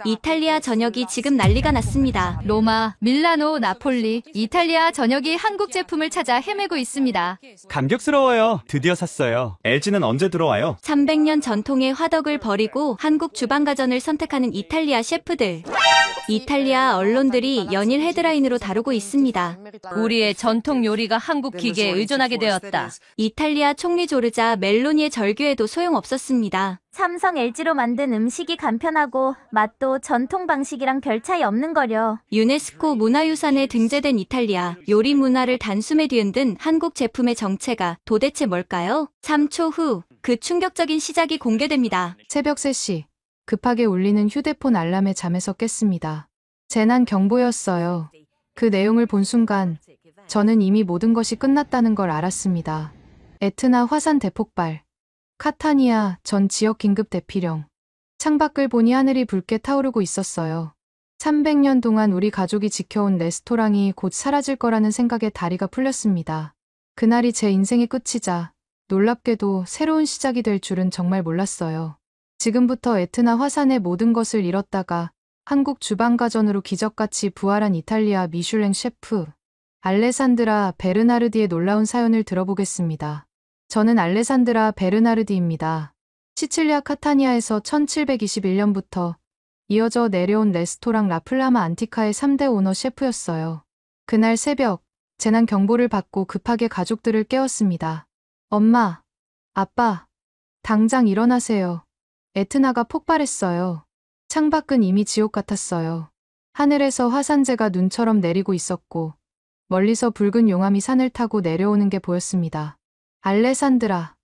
이탈리아 전역이 지금 난리가 났습니다. 로마, 밀라노, 나폴리, 이탈리아 전역이 한국 제품을 찾아 헤매고 있습니다. 감격스러워요. 드디어 샀어요. LG는 언제 들어와요? 300년 전통의 화덕을 버리고 한국 주방가전을 선택하는 이탈리아 셰프들. 이탈리아 언론들이 연일 헤드라인으로 다루고 있습니다. 우리의 전통 요리가 한국 기계에 의존하게 되었다. 이탈리아 총리 조르자 멜로니의 절규에도 소용없었습니다. 삼성 LG로 만든 음식이 간편하고 맛도 전통 방식이랑 별 차이 없는 거려. 유네스코 문화유산에 등재된 이탈리아 요리 문화를 단숨에 뒤흔든 한국 제품의 정체가 도대체 뭘까요? 3초 후 그 충격적인 시작이 공개됩니다. 새벽 3시 급하게 울리는 휴대폰 알람에 잠에서 깼습니다. 재난 경보였어요. 그 내용을 본 순간 저는 이미 모든 것이 끝났다는 걸 알았습니다. 에트나 화산 대폭발, 카타니아 전 지역 긴급 대피령. 창밖을 보니 하늘이 붉게 타오르고 있었어요. 300년 동안 우리 가족이 지켜온 레스토랑이 곧 사라질 거라는 생각에 다리가 풀렸습니다. 그날이 제 인생의 끝이자 놀랍게도 새로운 시작이 될 줄은 정말 몰랐어요. 지금부터 에트나 화산의 모든 것을 잃었다가 한국 주방가전으로 기적같이 부활한 이탈리아 미슐랭 셰프 알레산드라 베르나르디의 놀라운 사연을 들어보겠습니다. 저는 알레산드라 베르나르디입니다. 시칠리아 카타니아에서 1721년부터 이어져 내려온 레스토랑 라플라마 안티카의 3대 오너 셰프였어요. 그날 새벽 재난 경보를 받고 급하게 가족들을 깨웠습니다. 엄마, 아빠, 당장 일어나세요. 에트나가 폭발했어요. 창밖은 이미 지옥 같았어요. 하늘에서 화산재가 눈처럼 내리고 있었고 멀리서 붉은 용암이 산을 타고 내려오는 게 보였습니다. 알레산드라,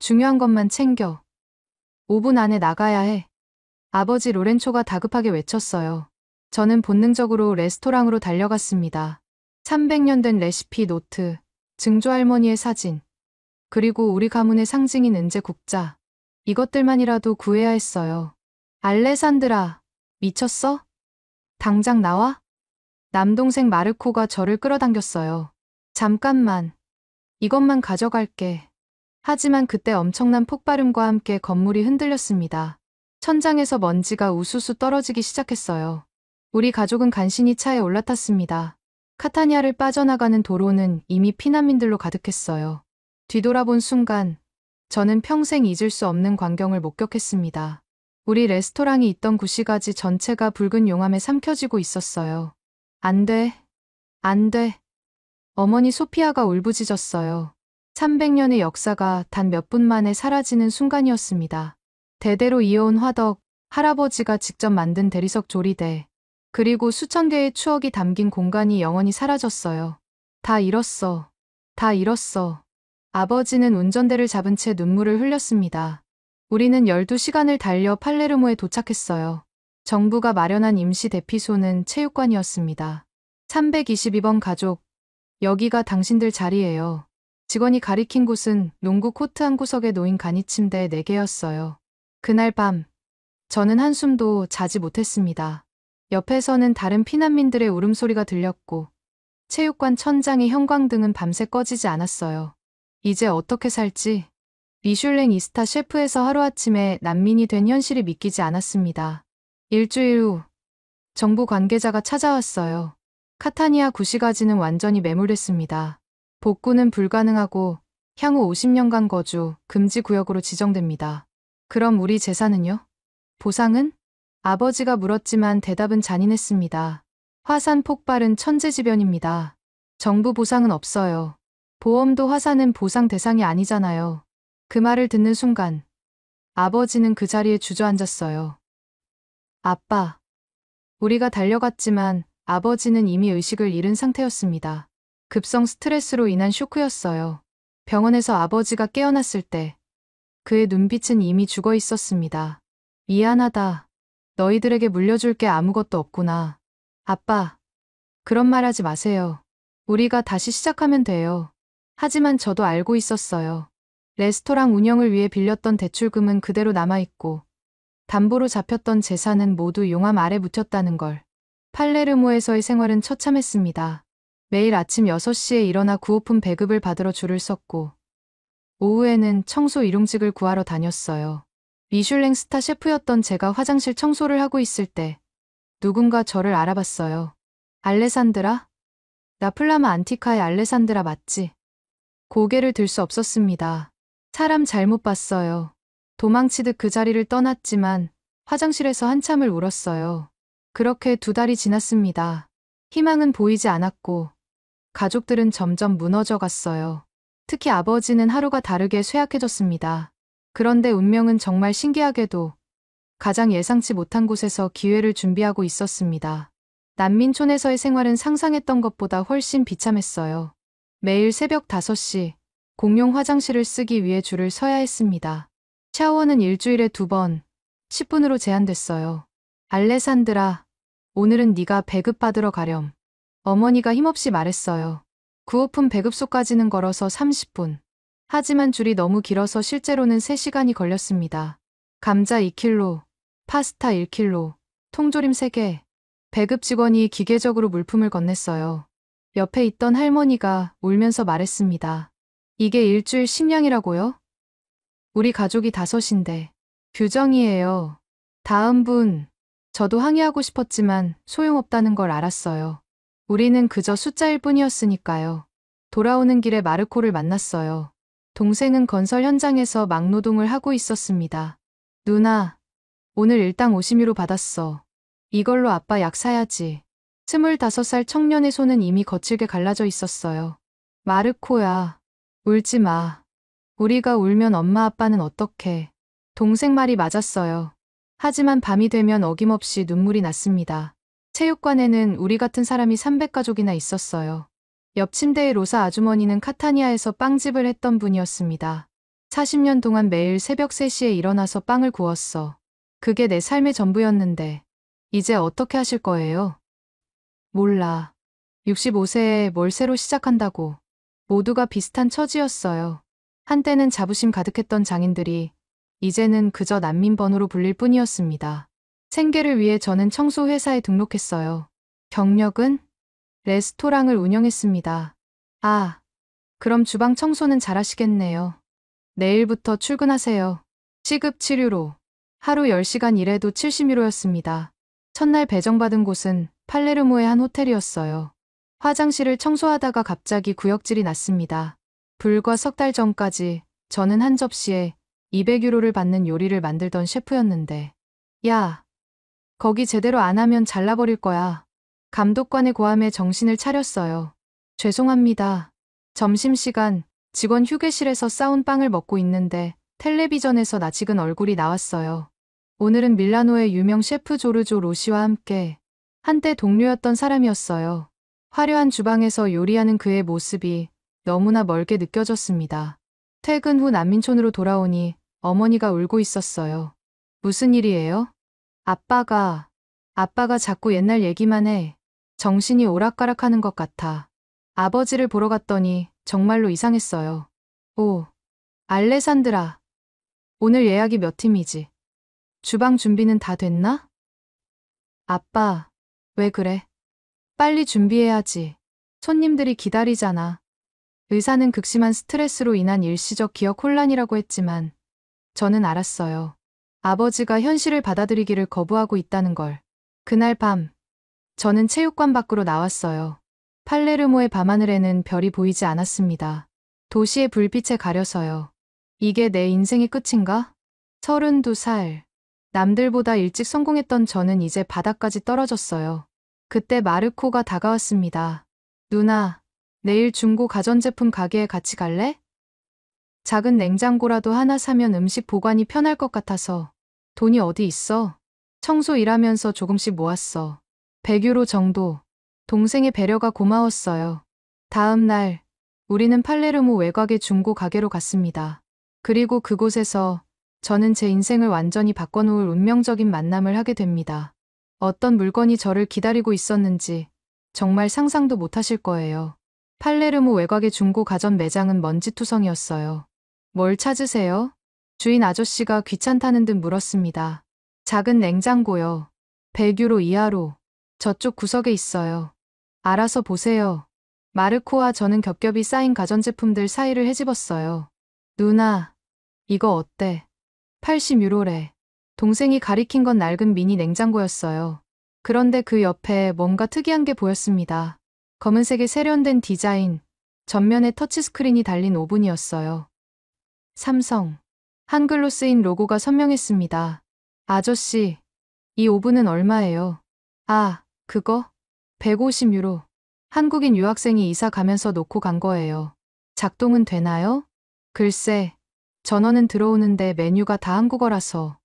중요한 것만 챙겨. 5분 안에 나가야 해. 아버지 로렌초가 다급하게 외쳤어요. 저는 본능적으로 레스토랑으로 달려갔습니다. 300년 된 레시피 노트, 증조할머니의 사진, 그리고 우리 가문의 상징인 은재 국자. 이것들만이라도 구해야 했어요. 알레산드라, 미쳤어? 당장 나와? 남동생 마르코가 저를 끌어당겼어요. 잠깐만. 이것만 가져갈게. 하지만 그때 엄청난 폭발음과 함께 건물이 흔들렸습니다. 천장에서 먼지가 우수수 떨어지기 시작했어요. 우리 가족은 간신히 차에 올라탔습니다. 카타니아를 빠져나가는 도로는 이미 피난민들로 가득했어요. 뒤돌아본 순간 저는 평생 잊을 수 없는 광경을 목격했습니다. 우리 레스토랑이 있던 구시가지 전체가 붉은 용암에 삼켜지고 있었어요. 안 돼. 안 돼. 어머니 소피아가 울부짖었어요. 300년의 역사가 단 몇 분 만에 사라지는 순간이었습니다. 대대로 이어온 화덕, 할아버지가 직접 만든 대리석 조리대, 그리고 수천 개의 추억이 담긴 공간이 영원히 사라졌어요. 다 잃었어. 다 잃었어. 아버지는 운전대를 잡은 채 눈물을 흘렸습니다. 우리는 12시간을 달려 팔레르모에 도착했어요. 정부가 마련한 임시 대피소는 체육관이었습니다. 322번 가족, 여기가 당신들 자리예요. 직원이 가리킨 곳은 농구 코트 한 구석에 놓인 간이 침대 4개였어요. 그날 밤, 저는 한숨도 자지 못했습니다. 옆에서는 다른 피난민들의 울음소리가 들렸고, 체육관 천장의 형광등은 밤새 꺼지지 않았어요. 이제 어떻게 살지? 미슐랭 이스타 셰프에서 하루아침에 난민이 된 현실이 믿기지 않았습니다. 일주일 후, 정부 관계자가 찾아왔어요. 카타니아 구시가지는 완전히 매몰됐습니다. 복구는 불가능하고 향후 50년간 거주, 금지 구역으로 지정됩니다. 그럼 우리 재산은요? 보상은? 아버지가 물었지만 대답은 잔인했습니다. 화산 폭발은 천재지변입니다. 정부 보상은 없어요. 보험도 화산은 보상 대상이 아니잖아요. 그 말을 듣는 순간 아버지는 그 자리에 주저앉았어요. 아빠. 우리가 달려갔지만 아버지는 이미 의식을 잃은 상태였습니다. 급성 스트레스로 인한 쇼크였어요. 병원에서 아버지가 깨어났을 때 그의 눈빛은 이미 죽어 있었습니다. 미안하다. 너희들에게 물려줄 게 아무것도 없구나. 아빠. 그런 말 하지 마세요. 우리가 다시 시작하면 돼요. 하지만 저도 알고 있었어요. 레스토랑 운영을 위해 빌렸던 대출금은 그대로 남아있고 담보로 잡혔던 재산은 모두 용암 아래 묻혔다는 걸. 팔레르모에서의 생활은 처참했습니다. 매일 아침 6시에 일어나 구호품 배급을 받으러 줄을 섰고 오후에는 청소 일용직을 구하러 다녔어요. 미슐랭 스타 셰프였던 제가 화장실 청소를 하고 있을 때 누군가 저를 알아봤어요. 알레산드라? 나 플라마 안티카의 알레산드라 맞지? 고개를 들 수 없었습니다. 사람 잘못 봤어요. 도망치듯 그 자리를 떠났지만 화장실에서 한참을 울었어요. 그렇게 2달이 지났습니다. 희망은 보이지 않았고 가족들은 점점 무너져 갔어요. 특히 아버지는 하루가 다르게 쇠약해졌습니다. 그런데 운명은 정말 신기하게도 가장 예상치 못한 곳에서 기회를 준비하고 있었습니다. 난민촌에서의 생활은 상상했던 것보다 훨씬 비참했어요. 매일 새벽 5시 공용 화장실을 쓰기 위해 줄을 서야 했습니다. 샤워는 일주일에 2번, 10분으로 제한됐어요. 알레산드라, 오늘은 네가 배급받으러 가렴. 어머니가 힘없이 말했어요. 구호품 배급소까지는 걸어서 30분. 하지만 줄이 너무 길어서 실제로는 3시간이 걸렸습니다. 감자 2kg, 파스타 1kg, 통조림 3개. 배급 직원이 기계적으로 물품을 건넸어요. 옆에 있던 할머니가 울면서 말했습니다. 이게 일주일 식량이라고요? 우리 가족이 5인데. 규정이에요. 다음 분. 저도 항의하고 싶었지만 소용없다는 걸 알았어요. 우리는 그저 숫자일 뿐이었으니까요. 돌아오는 길에 마르코를 만났어요. 동생은 건설 현장에서 막노동을 하고 있었습니다. 누나, 오늘 일당 50유로 받았어. 이걸로 아빠 약 사야지. 25살 청년의 손은 이미 거칠게 갈라져 있었어요. 마르코야, 울지 마. 우리가 울면 엄마 아빠는 어떡해. 동생 말이 맞았어요. 하지만 밤이 되면 어김없이 눈물이 났습니다. 체육관에는 우리 같은 사람이 300가족이나 있었어요. 옆 침대의 로사 아주머니는 카타니아에서 빵집을 했던 분이었습니다. 40년 동안 매일 새벽 3시에 일어나서 빵을 구웠어. 그게 내 삶의 전부였는데 이제 어떻게 하실 거예요? 몰라. 65세에 뭘 새로 시작한다고. 모두가 비슷한 처지였어요. 한때는 자부심 가득했던 장인들이 이제는 그저 난민 번호로 불릴 뿐이었습니다. 생계를 위해 저는 청소회사에 등록했어요. 경력은? 레스토랑을 운영했습니다. 아, 그럼 주방 청소는 잘하시겠네요. 내일부터 출근하세요. 시급 7유로. 하루 10시간 일해도 70유로였습니다. 첫날 배정받은 곳은 팔레르모의 한 호텔이었어요. 화장실을 청소하다가 갑자기 구역질이 났습니다. 불과 3달 전까지 저는 한 접시에 200유로를 받는 요리를 만들던 셰프였는데. 야, 거기 제대로 안 하면 잘라버릴 거야. 감독관의 고함에 정신을 차렸어요. 죄송합니다. 점심시간 직원 휴게실에서 싸운 빵을 먹고 있는데 텔레비전에서 낯익은 얼굴이 나왔어요. 오늘은 밀라노의 유명 셰프 조르조 로시와 함께 한때 동료였던 사람이었어요. 화려한 주방에서 요리하는 그의 모습이 너무나 멀게 느껴졌습니다. 퇴근 후 난민촌으로 돌아오니 어머니가 울고 있었어요. 무슨 일이에요? 아빠가 자꾸 옛날 얘기만 해. 정신이 오락가락하는 것 같아. 아버지를 보러 갔더니 정말로 이상했어요. 오, 알레산드라. 오늘 예약이 몇 팀이지? 주방 준비는 다 됐나? 아빠, 왜 그래? 빨리 준비해야지. 손님들이 기다리잖아. 의사는 극심한 스트레스로 인한 일시적 기억 혼란이라고 했지만 저는 알았어요. 아버지가 현실을 받아들이기를 거부하고 있다는 걸. 그날 밤, 저는 체육관 밖으로 나왔어요. 팔레르모의 밤하늘에는 별이 보이지 않았습니다. 도시의 불빛에 가려서요. 이게 내 인생의 끝인가? 32살. 남들보다 일찍 성공했던 저는 이제 바닥까지 떨어졌어요. 그때 마르코가 다가왔습니다. 누나, 내일 중고 가전제품 가게에 같이 갈래? 작은 냉장고라도 하나 사면 음식 보관이 편할 것 같아서. 돈이 어디 있어? 청소 일하면서 조금씩 모았어. 100유로 정도. 동생의 배려가 고마웠어요. 다음 날, 우리는 팔레르모 외곽의 중고 가게로 갔습니다. 그리고 그곳에서 저는 제 인생을 완전히 바꿔놓을 운명적인 만남을 하게 됩니다. 어떤 물건이 저를 기다리고 있었는지 정말 상상도 못하실 거예요. 팔레르모 외곽의 중고 가전 매장은 먼지투성이었어요. 뭘 찾으세요? 주인 아저씨가 귀찮다는 듯 물었습니다. 작은 냉장고요. 100유로 이하로. 저쪽 구석에 있어요. 알아서 보세요. 마르코와 저는 겹겹이 쌓인 가전제품들 사이를 헤집었어요. 누나, 이거 어때? 80유로래. 동생이 가리킨 건 낡은 미니 냉장고였어요. 그런데 그 옆에 뭔가 특이한 게 보였습니다. 검은색의 세련된 디자인, 전면에 터치스크린이 달린 오븐이었어요. 삼성. 한글로 쓰인 로고가 선명했습니다. 아저씨, 이 오븐은 얼마예요? 아, 그거? 150유로. 한국인 유학생이 이사 가면서 놓고 간 거예요. 작동은 되나요? 글쎄, 전원은 들어오는데 메뉴가 다 한국어라서.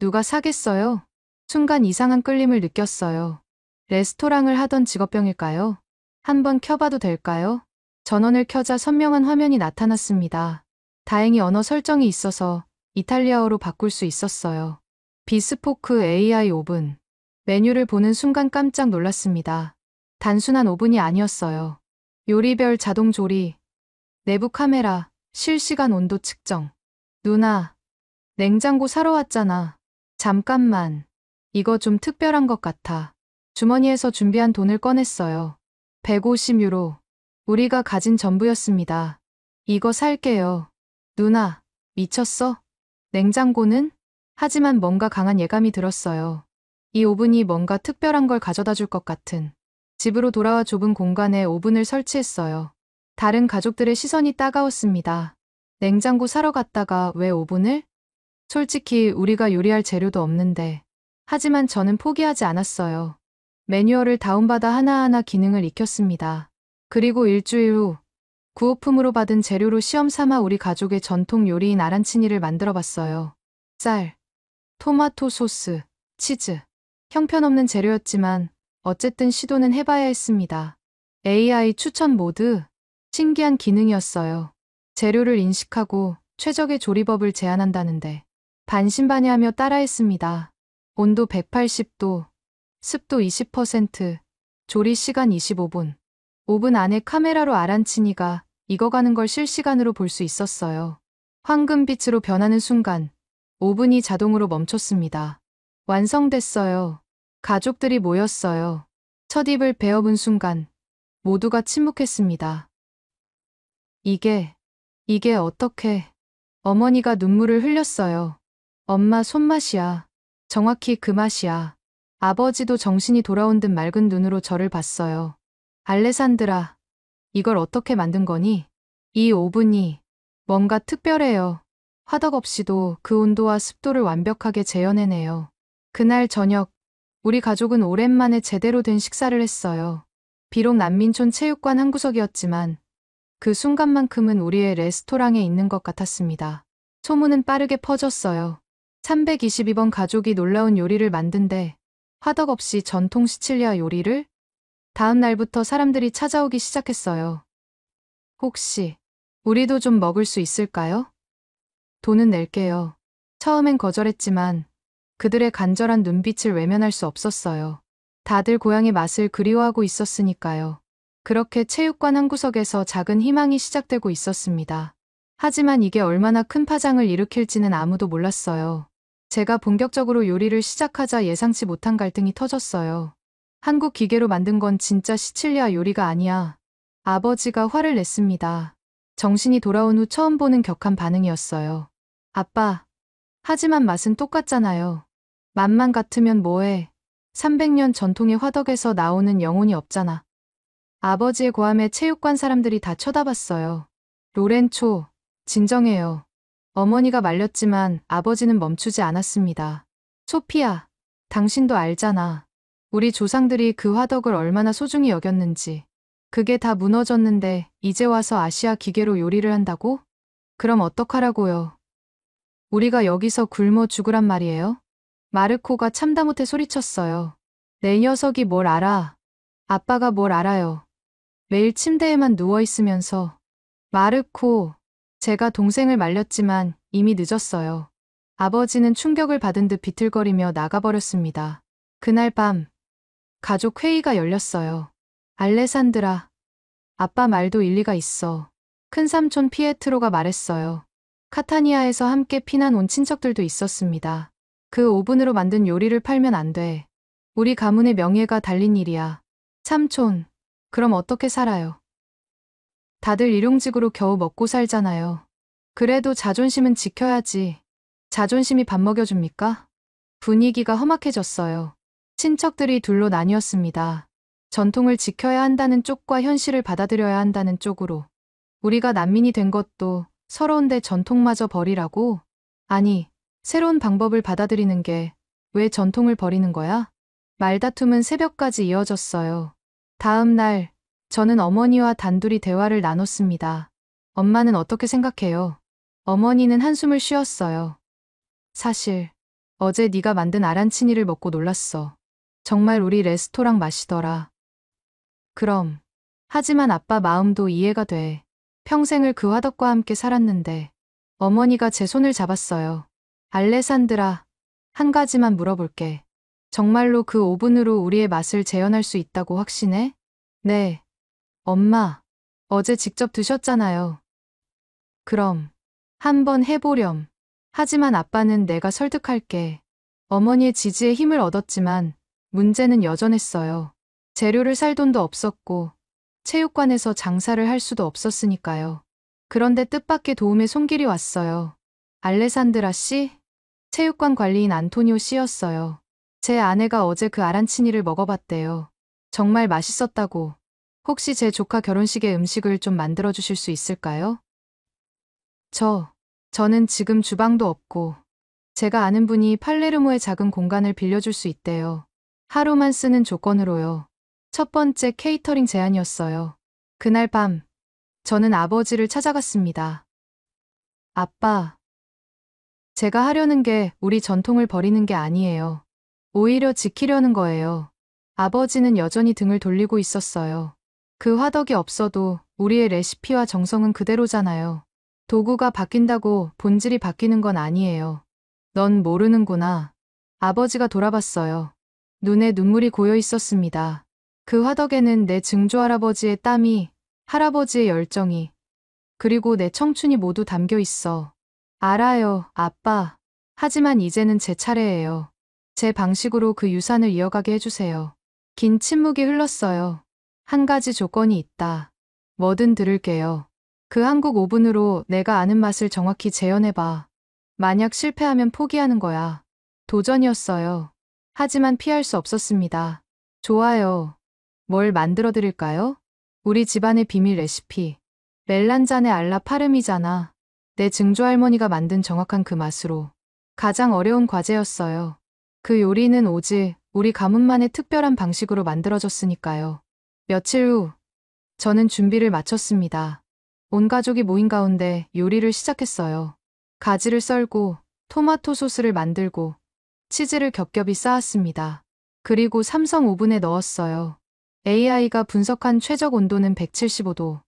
누가 사겠어요? 순간 이상한 끌림을 느꼈어요. 레스토랑을 하던 직업병일까요? 한번 켜봐도 될까요? 전원을 켜자 선명한 화면이 나타났습니다. 다행히 언어 설정이 있어서 이탈리아어로 바꿀 수 있었어요. 비스포크 AI 오븐. 메뉴를 보는 순간 깜짝 놀랐습니다. 단순한 오븐이 아니었어요. 요리별 자동 조리, 내부 카메라, 실시간 온도 측정. 누나, 냉장고 사러 왔잖아. 잠깐만. 이거 좀 특별한 것 같아. 주머니에서 준비한 돈을 꺼냈어요. 150유로. 우리가 가진 전부였습니다. 이거 살게요. 누나, 미쳤어? 냉장고는? 하지만 뭔가 강한 예감이 들었어요. 이 오븐이 뭔가 특별한 걸 가져다 줄 것 같은. 집으로 돌아와 좁은 공간에 오븐을 설치했어요. 다른 가족들의 시선이 따가웠습니다. 냉장고 사러 갔다가 왜 오븐을? 솔직히 우리가 요리할 재료도 없는데. 하지만 저는 포기하지 않았어요. 매뉴얼을 다운받아 하나하나 기능을 익혔습니다. 그리고 일주일 후 구호품으로 받은 재료로 시험 삼아 우리 가족의 전통 요리인 아란치니를 만들어 봤어요. 쌀, 토마토 소스, 치즈. 형편없는 재료였지만 어쨌든 시도는 해봐야 했습니다. AI 추천 모드. 신기한 기능이었어요. 재료를 인식하고 최적의 조리법을 제안한다는데 반신반의하며 따라했습니다. 온도 180도, 습도 20%, 조리 시간 25분. 오븐 안에 카메라로 아란치니가 익어가는 걸 실시간으로 볼 수 있었어요. 황금빛으로 변하는 순간 오븐이 자동으로 멈췄습니다. 완성됐어요. 가족들이 모였어요. 첫 입을 베어본 순간 모두가 침묵했습니다. 이게 어떻게... 어머니가 눈물을 흘렸어요. 엄마 손맛이야. 정확히 그 맛이야. 아버지도 정신이 돌아온 듯 맑은 눈으로 저를 봤어요. 알레산드라, 이걸 어떻게 만든 거니? 이 오븐이 뭔가 특별해요. 화덕 없이도 그 온도와 습도를 완벽하게 재현해내요. 그날 저녁, 우리 가족은 오랜만에 제대로 된 식사를 했어요. 비록 난민촌 체육관 한 구석이었지만 그 순간만큼은 우리의 레스토랑에 있는 것 같았습니다. 소문은 빠르게 퍼졌어요. 322번 가족이 놀라운 요리를 만든데 화덕 없이 전통 시칠리아 요리를? 다음 날부터 사람들이 찾아오기 시작했어요. 혹시 우리도 좀 먹을 수 있을까요? 돈은 낼게요. 처음엔 거절했지만 그들의 간절한 눈빛을 외면할 수 없었어요. 다들 고향의 맛을 그리워하고 있었으니까요. 그렇게 체육관 한 구석에서 작은 희망이 시작되고 있었습니다. 하지만 이게 얼마나 큰 파장을 일으킬지는 아무도 몰랐어요. 제가 본격적으로 요리를 시작하자 예상치 못한 갈등이 터졌어요. 한국 기계로 만든 건 진짜 시칠리아 요리가 아니야. 아버지가 화를 냈습니다. 정신이 돌아온 후 처음 보는 격한 반응이었어요. 아빠, 하지만 맛은 똑같잖아요. 맛만 같으면 뭐해. 300년 전통의 화덕에서 나오는 영혼이 없잖아. 아버지의 고함에 체육관 사람들이 다 쳐다봤어요. 로렌초, 진정해요. 어머니가 말렸지만 아버지는 멈추지 않았습니다. 소피아, 당신도 알잖아. 우리 조상들이 그 화덕을 얼마나 소중히 여겼는지. 그게 다 무너졌는데 이제 와서 아시아 기계로 요리를 한다고? 그럼 어떡하라고요? 우리가 여기서 굶어 죽으란 말이에요? 마르코가 참다 못해 소리쳤어요. 내 녀석이 뭘 알아? 아빠가 뭘 알아요? 매일 침대에만 누워있으면서. 마르코, 제가 동생을 말렸지만 이미 늦었어요. 아버지는 충격을 받은 듯 비틀거리며 나가버렸습니다. 그날 밤, 가족 회의가 열렸어요. 알레산드라, 아빠 말도 일리가 있어. 큰삼촌 피에트로가 말했어요. 카타니아에서 함께 피난 온 친척들도 있었습니다. 그 오븐으로 만든 요리를 팔면 안 돼. 우리 가문의 명예가 달린 일이야. 삼촌, 그럼 어떻게 살아요? 다들 일용직으로 겨우 먹고 살잖아요. 그래도 자존심은 지켜야지. 자존심이 밥 먹여줍니까? 분위기가 험악해졌어요. 친척들이 둘로 나뉘었습니다. 전통을 지켜야 한다는 쪽과 현실을 받아들여야 한다는 쪽으로. 우리가 난민이 된 것도 서러운데 전통마저 버리라고? 아니, 새로운 방법을 받아들이는 게 왜 전통을 버리는 거야? 말다툼은 새벽까지 이어졌어요. 다음 날, 저는 어머니와 단둘이 대화를 나눴습니다. 엄마는 어떻게 생각해요? 어머니는 한숨을 쉬었어요. 사실, 어제 네가 만든 아란치니를 먹고 놀랐어. 정말 우리 레스토랑 맛이더라. 그럼, 하지만 아빠 마음도 이해가 돼. 평생을 그 화덕과 함께 살았는데, 어머니가 제 손을 잡았어요. 알레산드라, 한 가지만 물어볼게. 정말로 그 오븐으로 우리의 맛을 재현할 수 있다고 확신해? 네. 엄마, 어제 직접 드셨잖아요. 그럼, 한번 해보렴. 하지만 아빠는 내가 설득할게. 어머니의 지지에 힘을 얻었지만, 문제는 여전했어요. 재료를 살 돈도 없었고, 체육관에서 장사를 할 수도 없었으니까요. 그런데 뜻밖의 도움에 손길이 왔어요. 알레산드라 씨? 체육관 관리인 안토니오 씨였어요. 제 아내가 어제 그 아란치니를 먹어봤대요. 정말 맛있었다고. 혹시 제 조카 결혼식에 음식을 좀 만들어주실 수 있을까요? 저는 지금 주방도 없고, 제가 아는 분이 팔레르모의 작은 공간을 빌려줄 수 있대요. 하루만 쓰는 조건으로요. 첫 번째 케이터링 제안이었어요. 그날 밤, 저는 아버지를 찾아갔습니다. 아빠, 제가 하려는 게 우리 전통을 버리는 게 아니에요. 오히려 지키려는 거예요. 아버지는 여전히 등을 돌리고 있었어요. 그 화덕이 없어도 우리의 레시피와 정성은 그대로잖아요. 도구가 바뀐다고 본질이 바뀌는 건 아니에요. 넌 모르는구나. 아버지가 돌아봤어요. 눈에 눈물이 고여 있었습니다. 그 화덕에는 내 증조할아버지의 땀이, 할아버지의 열정이, 그리고 내 청춘이 모두 담겨 있어. 알아요, 아빠. 하지만 이제는 제 차례예요. 제 방식으로 그 유산을 이어가게 해주세요. 긴 침묵이 흘렀어요. 한 가지 조건이 있다. 뭐든 들을게요. 그 한국 오븐으로 내가 아는 맛을 정확히 재현해봐. 만약 실패하면 포기하는 거야. 도전이었어요. 하지만 피할 수 없었습니다. 좋아요. 뭘 만들어 드릴까요? 우리 집안의 비밀 레시피. 멜란자네 알라 파르미자나. 내 증조할머니가 만든 정확한 그 맛으로. 가장 어려운 과제였어요. 그 요리는 오직 우리 가문만의 특별한 방식으로 만들어졌으니까요. 며칠 후, 저는 준비를 마쳤습니다. 온 가족이 모인 가운데 요리를 시작했어요. 가지를 썰고, 토마토 소스를 만들고, 치즈를 겹겹이 쌓았습니다. 그리고 삼성 오븐에 넣었어요. AI가 분석한 최적 온도는 175도.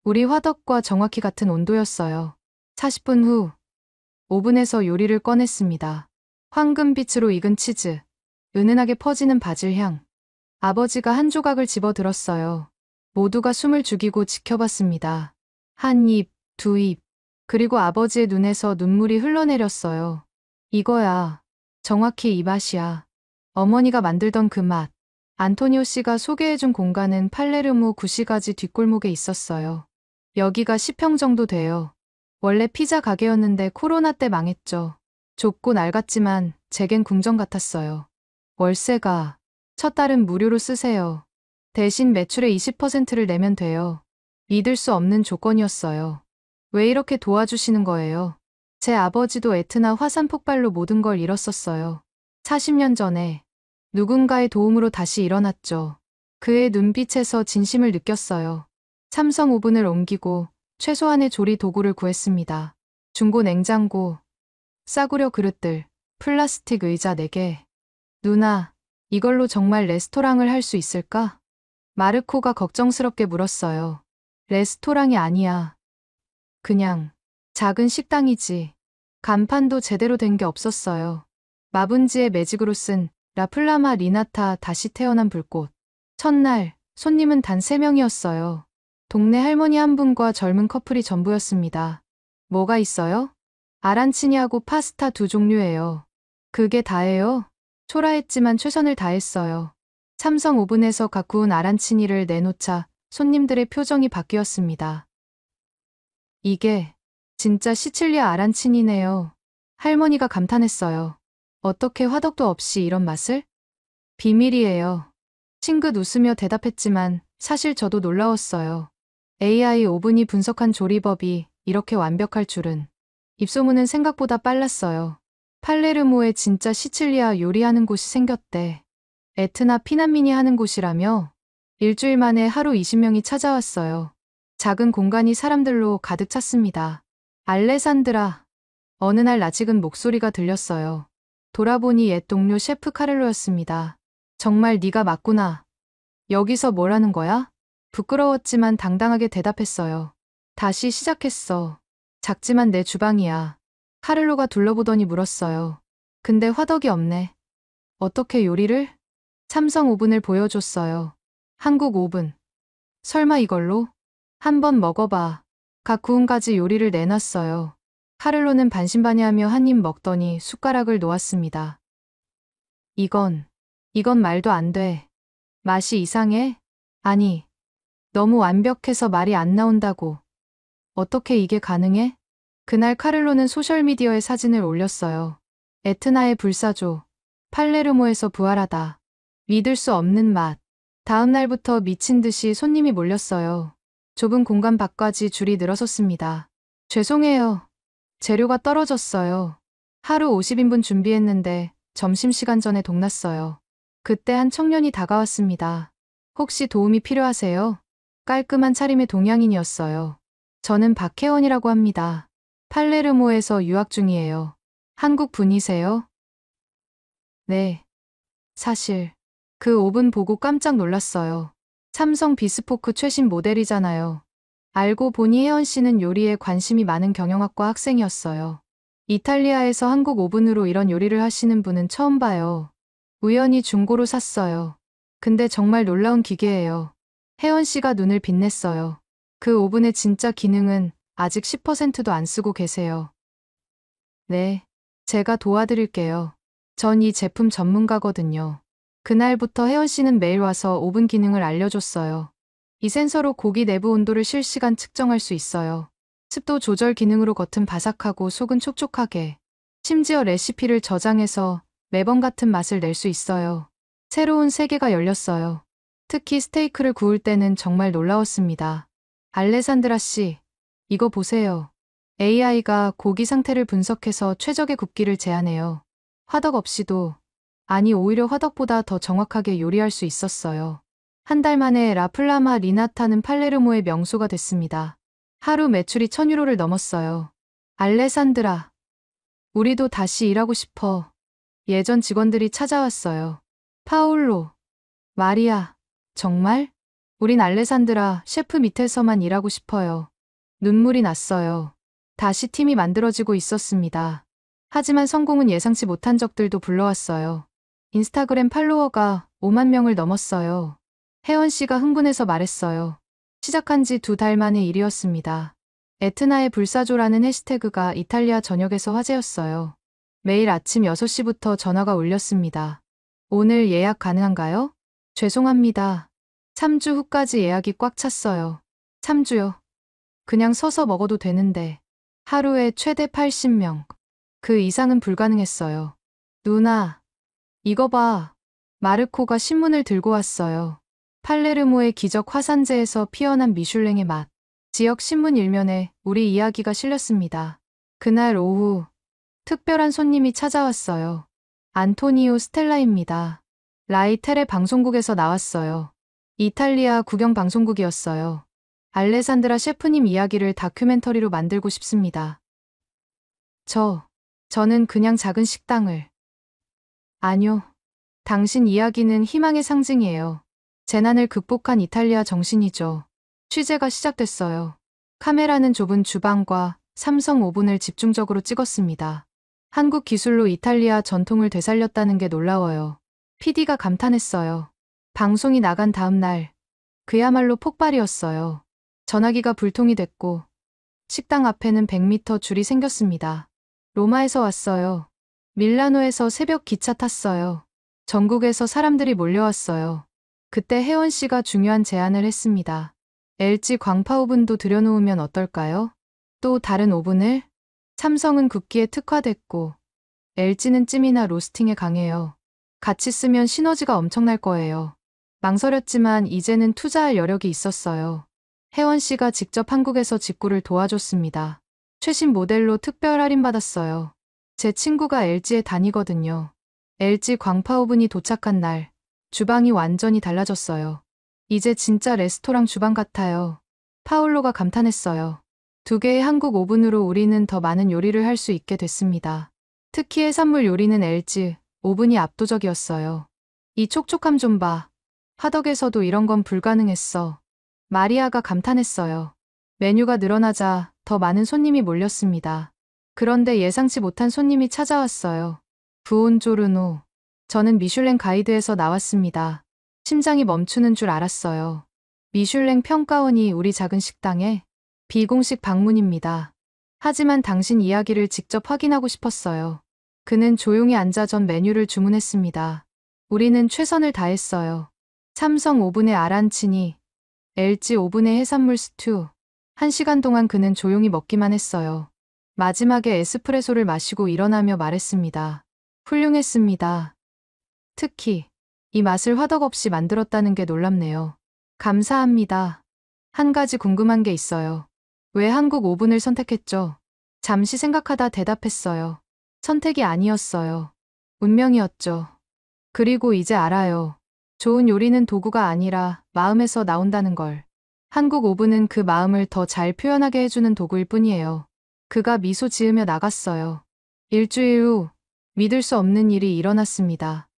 우리 화덕과 정확히 같은 온도였어요. 40분 후, 오븐에서 요리를 꺼냈습니다. 황금빛으로 익은 치즈, 은은하게 퍼지는 바질 향. 아버지가 한 조각을 집어 들었어요. 모두가 숨을 죽이고 지켜봤습니다. 한 입, 두 입, 그리고 아버지의 눈에서 눈물이 흘러내렸어요. 이거야. 정확히 이 맛이야. 어머니가 만들던 그 맛. 안토니오 씨가 소개해준 공간은 팔레르모 구시가지 뒷골목에 있었어요. 여기가 10평 정도 돼요. 원래 피자 가게였는데 코로나 때 망했죠. 좁고 낡았지만 제겐 궁전 같았어요. 월세가 첫 달은 무료로 쓰세요. 대신 매출의 20%를 내면 돼요. 믿을 수 없는 조건이었어요. 왜 이렇게 도와주시는 거예요? 제 아버지도 에트나 화산 폭발로 모든 걸 잃었었어요. 40년 전에 누군가의 도움으로 다시 일어났죠. 그의 눈빛에서 진심을 느꼈어요. 삼성 오븐을 옮기고 최소한의 조리 도구를 구했습니다. 중고 냉장고, 싸구려 그릇들, 플라스틱 의자 4개. 누나, 이걸로 정말 레스토랑을 할 수 있을까? 마르코가 걱정스럽게 물었어요. 레스토랑이 아니야. 그냥 작은 식당이지. 간판도 제대로 된 게 없었어요. 마분지의 매직으로 쓴 라플라마 리나타 다시 태어난 불꽃. 첫날 손님은 단 3명이었어요. 동네 할머니 한 분과 젊은 커플이 전부였습니다. 뭐가 있어요? 아란치니하고 파스타 2종류예요. 그게 다예요? 초라했지만 최선을 다했어요. 삼성 오븐에서 각 구운 아란치니를 내놓자 손님들의 표정이 바뀌었습니다. 이게 진짜 시칠리아 아란치니네요. 할머니가 감탄했어요. 어떻게 화덕도 없이 이런 맛을? 비밀이에요. 싱긋 웃으며 대답했지만 사실 저도 놀라웠어요. AI 오븐이 분석한 조리법이 이렇게 완벽할 줄은. 입소문은 생각보다 빨랐어요. 팔레르모에 진짜 시칠리아 요리하는 곳이 생겼대. 에트나 피난민이 하는 곳이라며? 일주일 만에 하루 20명이 찾아왔어요. 작은 공간이 사람들로 가득 찼습니다. 알레산드라. 어느 날 낯익은 목소리가 들렸어요. 돌아보니 옛 동료 셰프 카를로였습니다. 정말 네가 맞구나. 여기서 뭘 하는 거야? 부끄러웠지만 당당하게 대답했어요. 다시 시작했어. 작지만 내 주방이야. 카를로가 둘러보더니 물었어요. 근데 화덕이 없네. 어떻게 요리를? 삼성 오븐을 보여줬어요. 한국 오븐. 설마 이걸로? 한번 먹어봐. 각 구운 가지 요리를 내놨어요. 카를로는 반신반의하며 한 입 먹더니 숟가락을 놓았습니다. 이건 말도 안 돼. 맛이 이상해? 아니, 너무 완벽해서 말이 안 나온다고. 어떻게 이게 가능해? 그날 카를로는 소셜미디어에 사진을 올렸어요. 에트나의 불사조. 팔레르모에서 부활하다. 믿을 수 없는 맛. 다음 날부터 미친 듯이 손님이 몰렸어요. 좁은 공간 밖까지 줄이 늘어섰습니다. 죄송해요. 재료가 떨어졌어요. 하루 50인분 준비했는데 점심시간 전에 동났어요. 그때 한 청년이 다가왔습니다. 혹시 도움이 필요하세요? 깔끔한 차림의 동양인이었어요. 저는 박혜원이라고 합니다. 팔레르모에서 유학 중이에요. 한국 분이세요? 네. 사실 그 오븐 보고 깜짝 놀랐어요. 삼성 비스포크 최신 모델이잖아요. 알고 보니 혜원 씨는 요리에 관심이 많은 경영학과 학생이었어요. 이탈리아에서 한국 오븐으로 이런 요리를 하시는 분은 처음 봐요. 우연히 중고로 샀어요. 근데 정말 놀라운 기계예요. 혜원 씨가 눈을 빛냈어요. 그 오븐의 진짜 기능은 아직 10%도 안 쓰고 계세요. 네, 제가 도와드릴게요. 전 이 제품 전문가거든요. 그날부터 혜원 씨는 매일 와서 오븐 기능을 알려줬어요. 이 센서로 고기 내부 온도를 실시간 측정할 수 있어요. 습도 조절 기능으로 겉은 바삭하고 속은 촉촉하게. 심지어 레시피를 저장해서 매번 같은 맛을 낼 수 있어요. 새로운 세계가 열렸어요. 특히 스테이크를 구울 때는 정말 놀라웠습니다. 알레산드라 씨, 이거 보세요. AI가 고기 상태를 분석해서 최적의 굽기를 제안해요. 화덕 없이도, 아니 오히려 화덕보다 더 정확하게 요리할 수 있었어요. 한 달 만에 라플라마 리나타는 팔레르모의 명소가 됐습니다. 하루 매출이 1000유로를 넘었어요. 알레산드라, 우리도 다시 일하고 싶어. 예전 직원들이 찾아왔어요. 파울로, 마리아, 정말? 우린 알레산드라 셰프 밑에서만 일하고 싶어요. 눈물이 났어요. 다시 팀이 만들어지고 있었습니다. 하지만 성공은 예상치 못한 적들도 불러왔어요. 인스타그램 팔로워가 5만 명을 넘었어요. 혜원 씨가 흥분해서 말했어요. 시작한 지 2달 만의 일이었습니다. 에트나의 불사조라는 해시태그가 이탈리아 전역에서 화제였어요. 매일 아침 6시부터 전화가 울렸습니다. 오늘 예약 가능한가요? 죄송합니다. 3주 후까지 예약이 꽉 찼어요. 3주요? 그냥 서서 먹어도 되는데. 하루에 최대 80명. 그 이상은 불가능했어요. 누나, 이거 봐. 마르코가 신문을 들고 왔어요. 팔레르모의 기적 화산재에서 피어난 미슐랭의 맛. 지역 신문 일면에 우리 이야기가 실렸습니다. 그날 오후 특별한 손님이 찾아왔어요. 안토니오 스텔라입니다. 라이 텔레 방송국에서 나왔어요. 이탈리아 국영 방송국이었어요. 알레산드라 셰프님 이야기를 다큐멘터리로 만들고 싶습니다. 저는 그냥 작은 식당을. 아니요. 당신 이야기는 희망의 상징이에요. 재난을 극복한 이탈리아 정신이죠. 취재가 시작됐어요. 카메라는 좁은 주방과 삼성 오븐을 집중적으로 찍었습니다. 한국 기술로 이탈리아 전통을 되살렸다는 게 놀라워요. PD가 감탄했어요. 방송이 나간 다음 날, 그야말로 폭발이었어요. 전화기가 불통이 됐고, 식당 앞에는 100m 줄이 생겼습니다. 로마에서 왔어요. 밀라노에서 새벽 기차 탔어요. 전국에서 사람들이 몰려왔어요. 그때 혜원 씨가 중요한 제안을 했습니다. LG 광파 오븐도 들여놓으면 어떨까요? 또 다른 오븐을? 삼성은 굽기에 특화됐고 LG는 찜이나 로스팅에 강해요. 같이 쓰면 시너지가 엄청날 거예요. 망설였지만 이제는 투자할 여력이 있었어요. 혜원 씨가 직접 한국에서 직구를 도와줬습니다. 최신 모델로 특별 할인받았어요. 제 친구가 LG에 다니거든요. LG 광파 오븐이 도착한 날, 주방이 완전히 달라졌어요. 이제 진짜 레스토랑 주방 같아요. 파울로가 감탄했어요. 2개의 한국 오븐으로 우리는 더 많은 요리를 할 수 있게 됐습니다. 특히 해산물 요리는 LG 오븐이 압도적이었어요. 이 촉촉함 좀 봐. 화덕에서도 이런 건 불가능했어. 마리아가 감탄했어요. 메뉴가 늘어나자 더 많은 손님이 몰렸습니다. 그런데 예상치 못한 손님이 찾아왔어요. 부온조르노. 저는 미슐랭 가이드에서 나왔습니다. 심장이 멈추는 줄 알았어요. 미슐랭 평가원이 우리 작은 식당에 비공식 방문입니다. 하지만 당신 이야기를 직접 확인하고 싶었어요. 그는 조용히 앉아 전 메뉴를 주문했습니다. 우리는 최선을 다했어요. 삼성 오븐의 아란치니, LG 오븐의 해산물 스튜. 1시간 동안 그는 조용히 먹기만 했어요. 마지막에 에스프레소를 마시고 일어나며 말했습니다. 훌륭했습니다. 특히 이 맛을 화덕 없이 만들었다는 게 놀랍네요. 감사합니다. 한 가지 궁금한 게 있어요. 왜 한국 오븐을 선택했죠? 잠시 생각하다 대답했어요. 선택이 아니었어요. 운명이었죠. 그리고 이제 알아요. 좋은 요리는 도구가 아니라 마음에서 나온다는 걸. 한국 오븐은 그 마음을 더 잘 표현하게 해주는 도구일 뿐이에요. 그가 미소 지으며 나갔어요. 일주일 후 믿을 수 없는 일이 일어났습니다.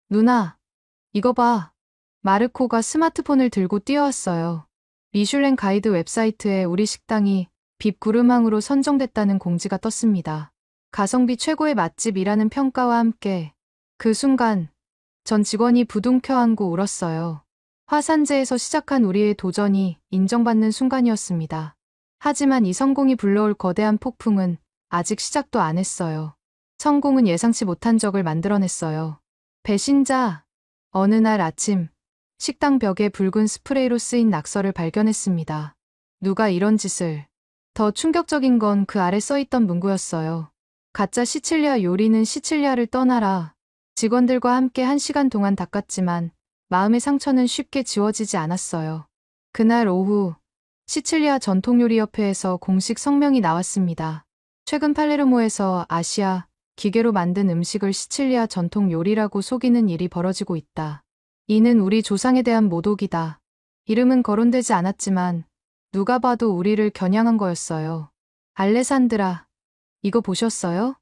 누나, 이거 봐. 마르코가 스마트폰을 들고 뛰어왔어요. 미슐랭 가이드 웹사이트에 우리 식당이 빕 구르망으로 선정됐다는 공지가 떴습니다. 가성비 최고의 맛집이라는 평가와 함께 그 순간 전 직원이 부둥켜 안고 울었어요. 화산재에서 시작한 우리의 도전이 인정받는 순간이었습니다. 하지만 이 성공이 불러올 거대한 폭풍은 아직 시작도 안 했어요. 성공은 예상치 못한 적을 만들어냈어요. 배신자. 어느 날 아침 식당 벽에 붉은 스프레이로 쓰인 낙서를 발견했습니다. 누가 이런 짓을. 더 충격적인 건 그 아래 써있던 문구였어요. 가짜 시칠리아 요리는 시칠리아를 떠나라. 직원들과 함께 1시간 동안 닦았지만 마음의 상처는 쉽게 지워지지 않았어요. 그날 오후 시칠리아 전통요리협회에서 공식 성명이 나왔습니다. 최근 팔레르모에서 아시아 기계로 만든 음식을 시칠리아 전통 요리라고 속이는 일이 벌어지고 있다. 이는 우리 조상에 대한 모독이다. 이름은 거론되지 않았지만 누가 봐도 우리를 겨냥한 거였어요. 알레산드라, 이거 보셨어요?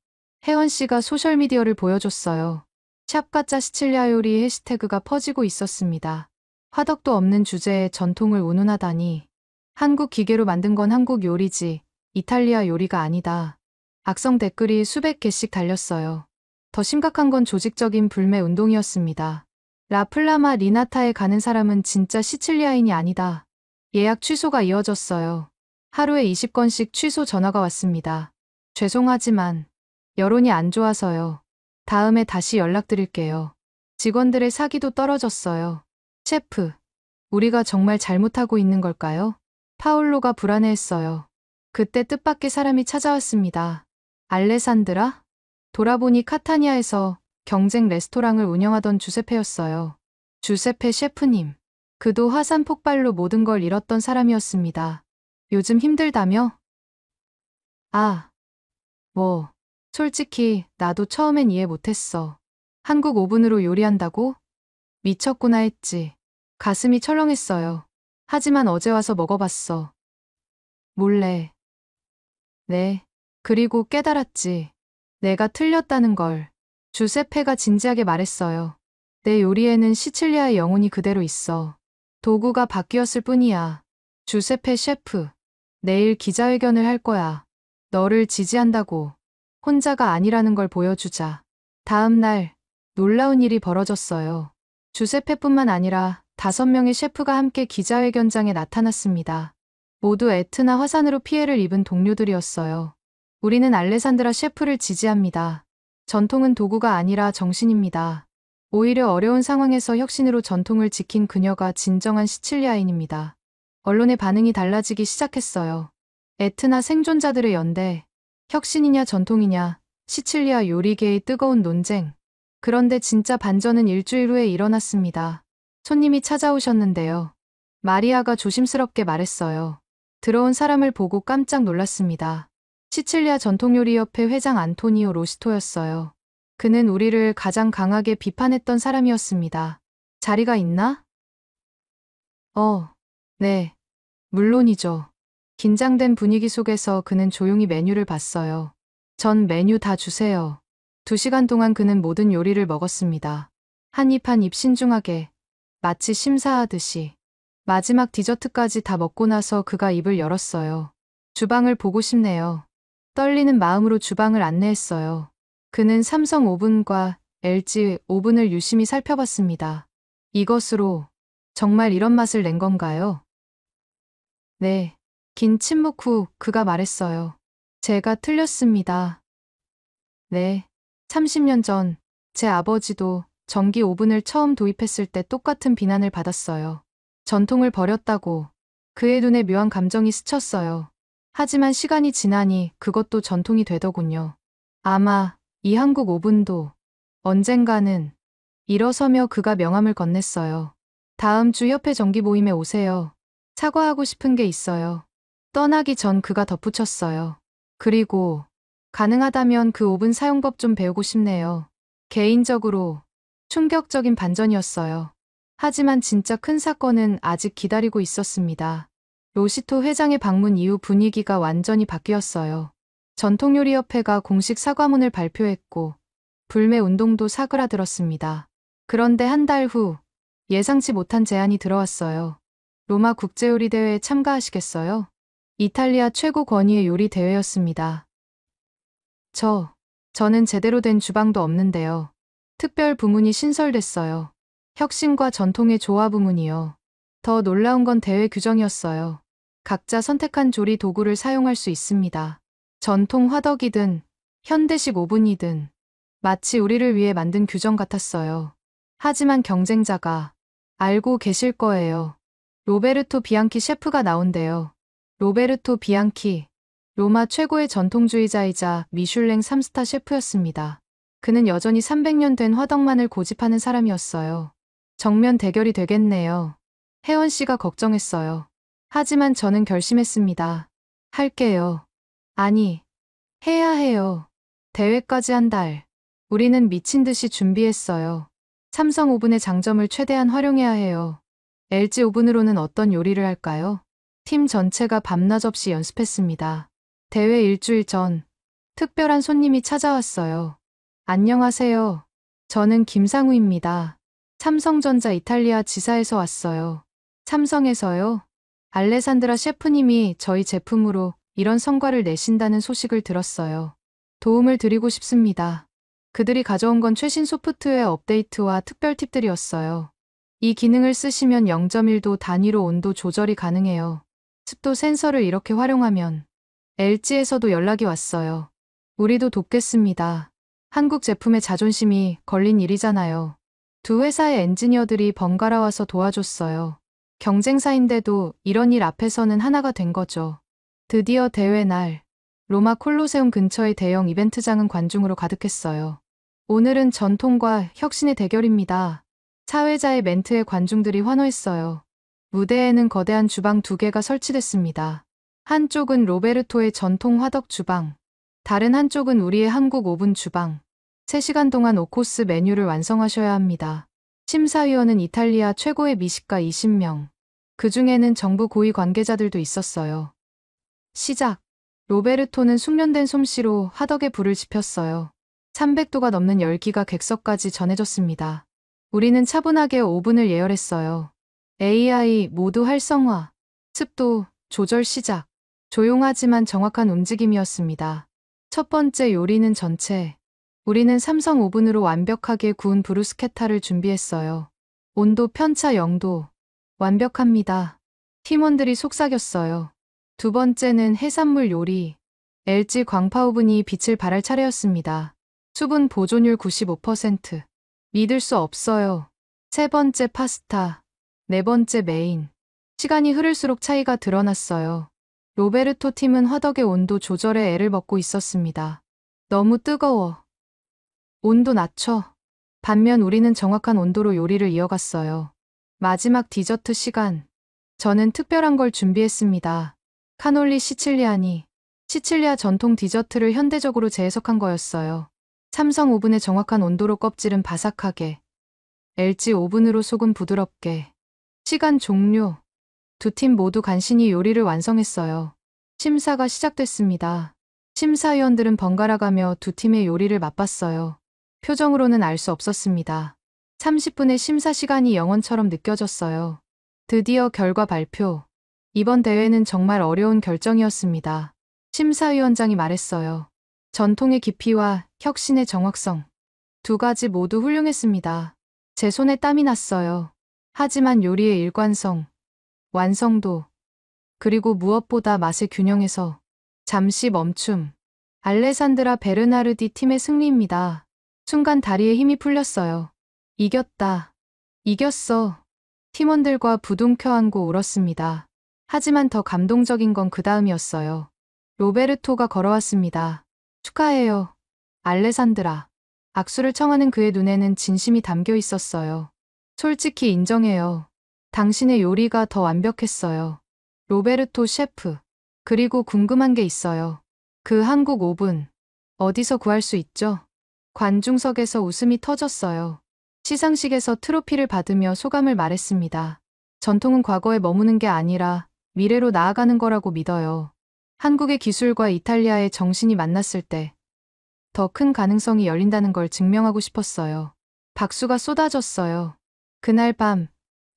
혜원 씨가 소셜미디어를 보여줬어요. 샵 가짜 시칠리아 요리 해시태그가 퍼지고 있었습니다. 화덕도 없는 주제에 전통을 운운하다니. 한국 기계로 만든 건 한국 요리지 이탈리아 요리가 아니다. 악성 댓글이 수백 개씩 달렸어요. 더 심각한 건 조직적인 불매 운동이었습니다. 라플라마 리나타에 가는 사람은 진짜 시칠리아인이 아니다. 예약 취소가 이어졌어요. 하루에 20건씩 취소 전화가 왔습니다. 죄송하지만 여론이 안 좋아서요. 다음에 다시 연락드릴게요. 직원들의 사기도 떨어졌어요. 셰프, 우리가 정말 잘못하고 있는 걸까요? 파울로가 불안해했어요. 그때 뜻밖의 사람이 찾아왔습니다. 알레산드라? 돌아보니 카타니아에서 경쟁 레스토랑을 운영하던 주세페였어요. 주세페 셰프님. 그도 화산 폭발로 모든 걸 잃었던 사람이었습니다. 요즘 힘들다며? 솔직히 나도 처음엔 이해 못했어. 한국 오븐으로 요리한다고? 미쳤구나 했지. 가슴이 철렁했어요. 하지만 어제 와서 먹어봤어. 몰래. 네. 그리고 깨달았지. 내가 틀렸다는 걸. 주세페가 진지하게 말했어요. 내 요리에는 시칠리아의 영혼이 그대로 있어. 도구가 바뀌었을 뿐이야. 주세페 셰프. 내일 기자회견을 할 거야. 너를 지지한다고. 혼자가 아니라는 걸 보여주자. 다음 날 놀라운 일이 벌어졌어요. 주세페뿐만 아니라 5명의 셰프가 함께 기자회견장에 나타났습니다. 모두 에트나 화산으로 피해를 입은 동료들이었어요. 우리는 알레산드라 셰프를 지지합니다. 전통은 도구가 아니라 정신입니다. 오히려 어려운 상황에서 혁신으로 전통을 지킨 그녀가 진정한 시칠리아인입니다. 언론의 반응이 달라지기 시작했어요. 에트나 생존자들의 연대, 혁신이냐 전통이냐, 시칠리아 요리계의 뜨거운 논쟁. 그런데 진짜 반전은 일주일 후에 일어났습니다. 손님이 찾아오셨는데요. 마리아가 조심스럽게 말했어요. 들어온 사람을 보고 깜짝 놀랐습니다. 시칠리아 전통요리협회 회장 안토니오 로시토였어요. 그는 우리를 가장 강하게 비판했던 사람이었습니다. 자리가 있나? 네. 물론이죠. 긴장된 분위기 속에서 그는 조용히 메뉴를 봤어요. 전 메뉴 다 주세요. 2시간 동안 그는 모든 요리를 먹었습니다. 한 입 한 입 신중하게, 마치 심사하듯이. 마지막 디저트까지 다 먹고 나서 그가 입을 열었어요. 주방을 보고 싶네요. 떨리는 마음으로 주방을 안내했어요. 그는 삼성 오븐과 LG 오븐을 유심히 살펴봤습니다. 이것으로 정말 이런 맛을 낸 건가요? 네. 긴 침묵 후 그가 말했어요. 제가 틀렸습니다. 네. 30년 전 제 아버지도 전기 오븐을 처음 도입했을 때 똑같은 비난을 받았어요. 전통을 버렸다고. 그의 눈에 묘한 감정이 스쳤어요. 하지만 시간이 지나니 그것도 전통이 되더군요. 아마 이 한국 오븐도 언젠가는. 일어서며 그가 명함을 건넸어요. 다음 주 협회 정기 모임에 오세요. 사과하고 싶은 게 있어요. 떠나기 전 그가 덧붙였어요. 그리고 가능하다면 그 오븐 사용법 좀 배우고 싶네요. 개인적으로 충격적인 반전이었어요. 하지만 진짜 큰 사건은 아직 기다리고 있었습니다. 로시토 회장의 방문 이후 분위기가 완전히 바뀌었어요. 전통요리협회가 공식 사과문을 발표했고 불매 운동도 사그라들었습니다. 그런데 한 달 후 예상치 못한 제안이 들어왔어요. 로마 국제요리대회에 참가하시겠어요? 이탈리아 최고 권위의 요리 대회였습니다. 저는 제대로 된 주방도 없는데요. 특별 부문이 신설됐어요. 혁신과 전통의 조화 부문이요. 더 놀라운 건 대회 규정이었어요. 각자 선택한 조리 도구를 사용할 수 있습니다. 전통 화덕이든 현대식 오븐이든 마치 우리를 위해 만든 규정 같았어요. 하지만 경쟁자가 알고 계실 거예요. 로베르토 비앙키 셰프가 나온대요. 로베르토 비앙키, 로마 최고의 전통주의자이자 미슐랭 3스타 셰프였습니다. 그는 여전히 300년 된 화덕만을 고집하는 사람이었어요. 정면 대결이 되겠네요. 혜원 씨가 걱정했어요. 하지만 저는 결심했습니다. 할게요. 아니, 해야 해요. 대회까지 한 달. 우리는 미친 듯이 준비했어요. 삼성 오븐의 장점을 최대한 활용해야 해요. LG 오븐으로는 어떤 요리를 할까요? 팀 전체가 밤낮 없이 연습했습니다. 대회 일주일 전, 특별한 손님이 찾아왔어요. 안녕하세요. 저는 김상우입니다. 삼성전자 이탈리아 지사에서 왔어요. 삼성에서요? 알레산드라 셰프님이 저희 제품으로 이런 성과를 내신다는 소식을 들었어요. 도움을 드리고 싶습니다. 그들이 가져온 건 최신 소프트웨어 업데이트와 특별 팁들이었어요. 이 기능을 쓰시면 0.1도 단위로 온도 조절이 가능해요. 습도 센서를 이렇게 활용하면 LG에서도 연락이 왔어요. 우리도 돕겠습니다. 한국 제품의 자존심이 걸린 일이잖아요. 두 회사의 엔지니어들이 번갈아 와서 도와줬어요. 경쟁사인데도 이런 일 앞에서는 하나가 된 거죠. 드디어 대회 날, 로마 콜로세움 근처의 대형 이벤트장은 관중으로 가득했어요. 오늘은 전통과 혁신의 대결입니다. 사회자의 멘트에 관중들이 환호했어요. 무대에는 거대한 주방 2개가 설치됐습니다. 한쪽은 로베르토의 전통 화덕 주방, 다른 한쪽은 우리의 한국 오븐 주방. 3시간 동안 5코스 메뉴를 완성하셔야 합니다. 심사위원은 이탈리아 최고의 미식가 20명. 그 중에는 정부 고위 관계자들도 있었어요. 시작. 로베르토는 숙련된 솜씨로 화덕에 불을 지폈어요. 300도가 넘는 열기가 객석까지 전해졌습니다. 우리는 차분하게 오븐을 예열했어요. AI 모두 활성화. 습도 조절 시작. 조용하지만 정확한 움직임이었습니다. 첫 번째 요리는 전체. 우리는 삼성 오븐으로 완벽하게 구운 브루스케타를 준비했어요. 온도 편차 0도. 완벽합니다. 팀원들이 속삭였어요. 두 번째는 해산물 요리. LG 광파 오븐이 빛을 발할 차례였습니다. 수분 보존율 95%. 믿을 수 없어요. 세 번째 파스타. 네 번째 메인. 시간이 흐를수록 차이가 드러났어요. 로베르토 팀은 화덕의 온도 조절에 애를 먹고 있었습니다. 너무 뜨거워. 온도 낮춰. 반면 우리는 정확한 온도로 요리를 이어갔어요. 마지막 디저트 시간. 저는 특별한 걸 준비했습니다. 카놀리 시칠리아니. 시칠리아 전통 디저트를 현대적으로 재해석한 거였어요. 삼성 오븐의 정확한 온도로 껍질은 바삭하게, LG 오븐으로 속은 부드럽게. 시간 종료. 두 팀 모두 간신히 요리를 완성했어요. 심사가 시작됐습니다. 심사위원들은 번갈아가며 두 팀의 요리를 맛봤어요. 표정으로는 알 수 없었습니다. 30분의 심사 시간이 영원처럼 느껴졌어요. 드디어 결과 발표. 이번 대회는 정말 어려운 결정이었습니다. 심사위원장이 말했어요. 전통의 깊이와 혁신의 정확성. 두 가지 모두 훌륭했습니다. 제 손에 땀이 났어요. 하지만 요리의 일관성, 완성도, 그리고 무엇보다 맛의 균형에서 잠시 멈춤. 알레산드라 베르나르디 팀의 승리입니다. 순간 다리에 힘이 풀렸어요. 이겼다. 이겼어. 팀원들과 부둥켜 안고 울었습니다. 하지만 더 감동적인 건 그 다음이었어요. 로베르토가 걸어왔습니다. 축하해요. 알레산드라. 악수를 청하는 그의 눈에는 진심이 담겨 있었어요. 솔직히 인정해요. 당신의 요리가 더 완벽했어요. 로베르토 셰프. 그리고 궁금한 게 있어요. 그 한국 오븐. 어디서 구할 수 있죠? 관중석에서 웃음이 터졌어요. 시상식에서 트로피를 받으며 소감을 말했습니다. 전통은 과거에 머무는 게 아니라 미래로 나아가는 거라고 믿어요. 한국의 기술과 이탈리아의 정신이 만났을 때 더 큰 가능성이 열린다는 걸 증명하고 싶었어요. 박수가 쏟아졌어요. 그날 밤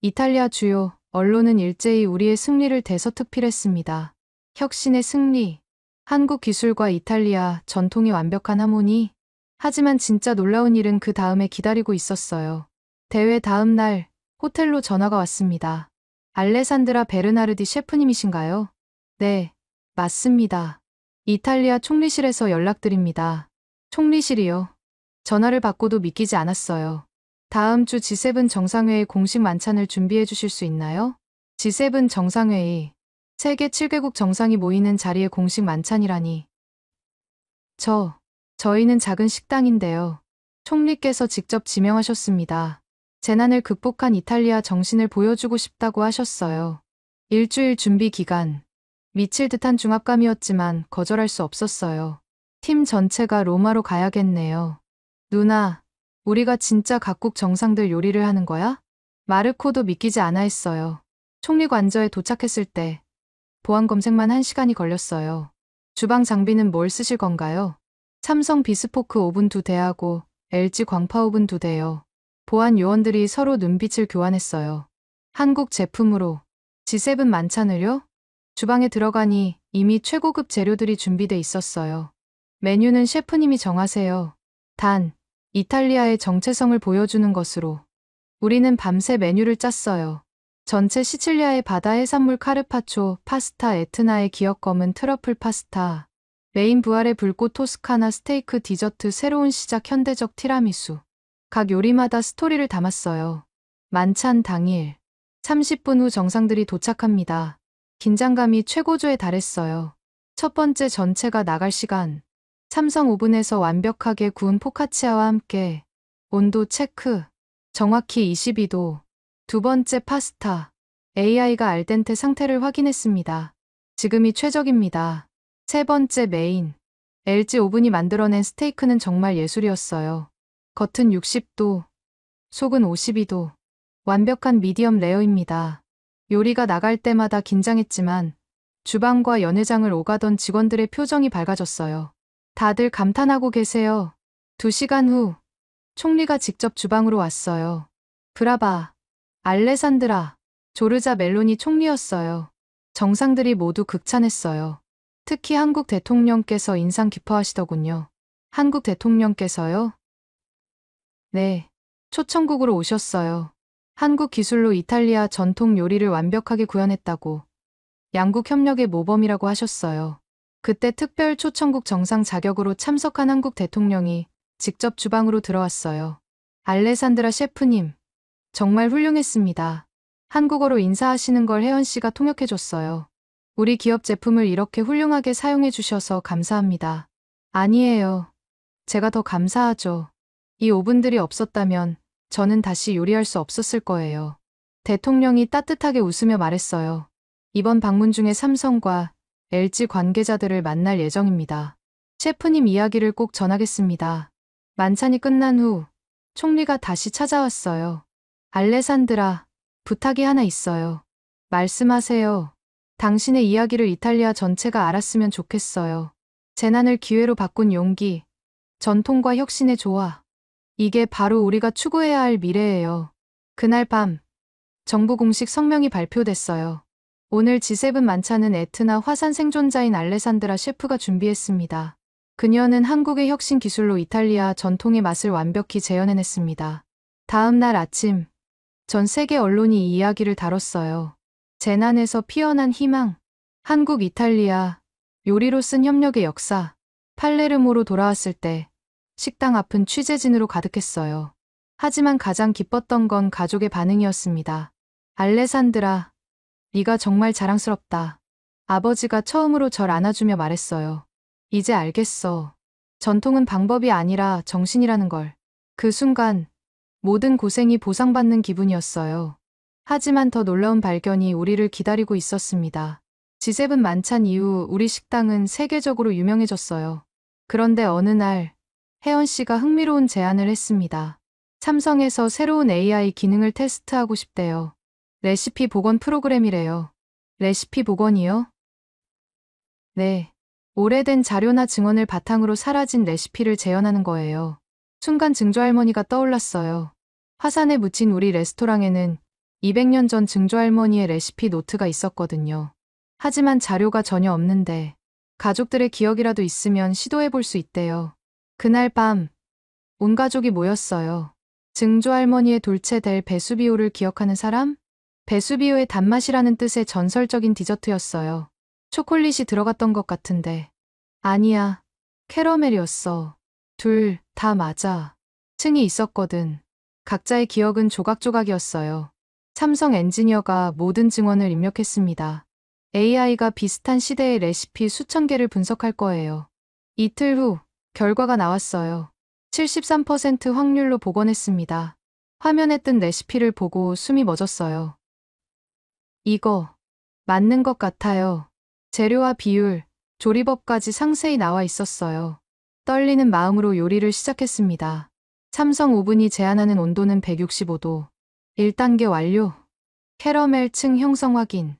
이탈리아 주요 언론은 일제히 우리의 승리를 대서특필했습니다. 혁신의 승리, 한국 기술과 이탈리아 전통의 완벽한 하모니. 하지만 진짜 놀라운 일은 그 다음에 기다리고 있었어요. 대회 다음 날 호텔로 전화가 왔습니다. 알레산드라 베르나르디 셰프님이신가요? 네, 맞습니다. 이탈리아 총리실에서 연락드립니다. 총리실이요. 전화를 받고도 믿기지 않았어요. 다음 주 G7 정상회의 공식 만찬을 준비해 주실 수 있나요? G7 정상회의. 세계 7개국 정상이 모이는 자리의 공식 만찬이라니. 저희는 작은 식당인데요. 총리께서 직접 지명하셨습니다. 재난을 극복한 이탈리아 정신을 보여주고 싶다고 하셨어요. 일주일 준비 기간. 미칠 듯한 중압감이었지만 거절할 수 없었어요. 팀 전체가 로마로 가야겠네요. 누나, 우리가 진짜 각국 정상들 요리를 하는 거야? 마르코도 믿기지 않아 했어요. 총리 관저에 도착했을 때 보안 검색만 1시간이 걸렸어요. 주방 장비는 뭘 쓰실 건가요? 삼성 비스포크 오븐 2대하고 LG 광파 오븐 2대요. 보안 요원들이 서로 눈빛을 교환했어요. 한국 제품으로 G7 만찬을요? 주방에 들어가니 이미 최고급 재료들이 준비돼 있었어요. 메뉴는 셰프님이 정하세요. 단, 이탈리아의 정체성을 보여주는 것으로. 우리는 밤새 메뉴를 짰어요. 전체 시칠리아의 바다 해산물 카르파초, 파스타 에트나의 기억 검은 트러플 파스타, 메인 부활의 불꽃 토스카나 스테이크 디저트 새로운 시작 현대적 티라미수. 각 요리마다 스토리를 담았어요. 만찬 당일. 30분 후 정상들이 도착합니다. 긴장감이 최고조에 달했어요. 첫 번째 전체가 나갈 시간. 삼성 오븐에서 완벽하게 구운 포카치아와 함께 온도 체크. 정확히 22도. 두 번째 파스타. AI가 알덴테 상태를 확인했습니다. 지금이 최적입니다. 세 번째 메인. LG 오븐이 만들어낸 스테이크는 정말 예술이었어요. 겉은 60도, 속은 52도. 완벽한 미디엄 레어입니다. 요리가 나갈 때마다 긴장했지만 주방과 연회장을 오가던 직원들의 표정이 밝아졌어요. 다들 감탄하고 계세요. 2시간 후 총리가 직접 주방으로 왔어요. 브라바, 알레산드라, 조르자 멜로니 총리였어요. 정상들이 모두 극찬했어요. 특히 한국 대통령께서 인상 깊어하시더군요. 한국 대통령께서요? 네, 초청국으로 오셨어요. 한국 기술로 이탈리아 전통 요리를 완벽하게 구현했다고. 양국 협력의 모범이라고 하셨어요. 그때 특별 초청국 정상 자격으로 참석한 한국 대통령이 직접 주방으로 들어왔어요. 알레산드라 셰프님, 정말 훌륭했습니다. 한국어로 인사하시는 걸 혜연 씨가 통역해줬어요. 우리 기업 제품을 이렇게 훌륭하게 사용해 주셔서 감사합니다. 아니에요. 제가 더 감사하죠. 이 오븐들이 없었다면 저는 다시 요리할 수 없었을 거예요. 대통령이 따뜻하게 웃으며 말했어요. 이번 방문 중에 삼성과 LG 관계자들을 만날 예정입니다. 셰프님 이야기를 꼭 전하겠습니다. 만찬이 끝난 후 총리가 다시 찾아왔어요. 알레산드라, 부탁이 하나 있어요. 말씀하세요. 당신의 이야기를 이탈리아 전체가 알았으면 좋겠어요. 재난을 기회로 바꾼 용기, 전통과 혁신의 조화. 이게 바로 우리가 추구해야 할 미래예요. 그날 밤, 정부 공식 성명이 발표됐어요. 오늘 G7 만찬은 에트나 화산 생존자인 알레산드라 셰프가 준비했습니다. 그녀는 한국의 혁신 기술로 이탈리아 전통의 맛을 완벽히 재현해냈습니다. 다음 날 아침, 전 세계 언론이 이 이야기를 다뤘어요. 재난에서 피어난 희망, 한국 이탈리아, 요리로 쓴 협력의 역사, 팔레르모로 돌아왔을 때 식당 앞은 취재진으로 가득했어요. 하지만 가장 기뻤던 건 가족의 반응이었습니다. 알레산드라, 네가 정말 자랑스럽다. 아버지가 처음으로 절 안아주며 말했어요. 이제 알겠어. 전통은 방법이 아니라 정신이라는 걸. 그 순간 모든 고생이 보상받는 기분이었어요. 하지만 더 놀라운 발견이 우리를 기다리고 있었습니다. G7 만찬 이후 우리 식당은 세계적으로 유명해졌어요. 그런데 어느 날 혜원 씨가 흥미로운 제안을 했습니다. 삼성에서 새로운 AI 기능을 테스트하고 싶대요. 레시피 복원 프로그램이래요. 레시피 복원이요? 네. 오래된 자료나 증언을 바탕으로 사라진 레시피를 재현하는 거예요. 순간 증조할머니가 떠올랐어요. 화산에 묻힌 우리 레스토랑에는 200년 전 증조할머니의 레시피 노트가 있었거든요. 하지만 자료가 전혀 없는데 가족들의 기억이라도 있으면 시도해볼 수 있대요. 그날 밤, 온 가족이 모였어요. 증조할머니의 돌체 델 베수비오를 기억하는 사람? 베수비오의 단맛이라는 뜻의 전설적인 디저트였어요. 초콜릿이 들어갔던 것 같은데. 아니야, 캐러멜이었어. 둘 다 맞아. 층이 있었거든. 각자의 기억은 조각조각이었어요. 삼성 엔지니어가 모든 증언을 입력했습니다. AI가 비슷한 시대의 레시피 수천 개를 분석할 거예요. 이틀 후 결과가 나왔어요. 73% 확률로 복원했습니다. 화면에 뜬 레시피를 보고 숨이 멎었어요. 이거 맞는 것 같아요. 재료와 비율, 조리법까지 상세히 나와 있었어요. 떨리는 마음으로 요리를 시작했습니다. 삼성 오븐이 제한하는 온도는 165도. 1단계 완료. 캐러멜 층 형성 확인.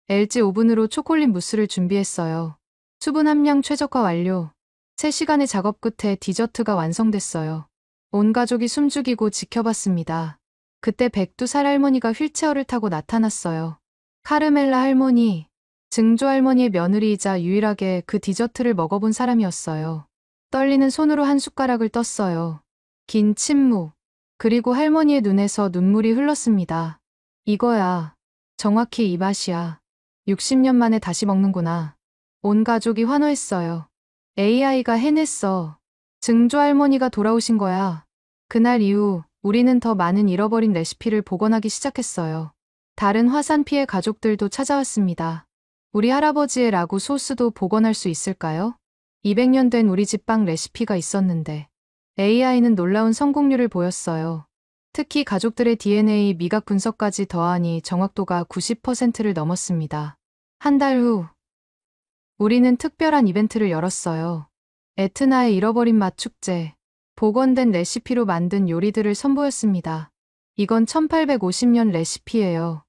LG 오븐으로 초콜릿 무스를 준비했어요. 수분 함량 최적화 완료. 3시간의 작업 끝에 디저트가 완성됐어요. 온 가족이 숨죽이고 지켜봤습니다. 그때 백두살 할머니가 휠체어를 타고 나타났어요. 카르멜라 할머니, 증조 할머니의 며느리이자 유일하게 그 디저트를 먹어본 사람이었어요. 떨리는 손으로 한 숟가락을 떴어요. 긴 침묵. 그리고 할머니의 눈에서 눈물이 흘렀습니다. 이거야. 정확히 이 맛이야. 60년 만에 다시 먹는구나. 온 가족이 환호했어요. AI가 해냈어. 증조 할머니가 돌아오신 거야. 그날 이후 우리는 더 많은 잃어버린 레시피를 복원하기 시작했어요. 다른 화산 피해 가족들도 찾아왔습니다. 우리 할아버지의 라구 소스도 복원할 수 있을까요? 200년 된 우리 집 빵 레시피가 있었는데 AI는 놀라운 성공률을 보였어요. 특히 가족들의 DNA 미각 분석까지 더하니 정확도가 90%를 넘었습니다. 한 달 후, 우리는 특별한 이벤트를 열었어요. 에트나의 잃어버린 맛 축제. 복원된 레시피로 만든 요리들을 선보였습니다. 이건 1850년 레시피예요.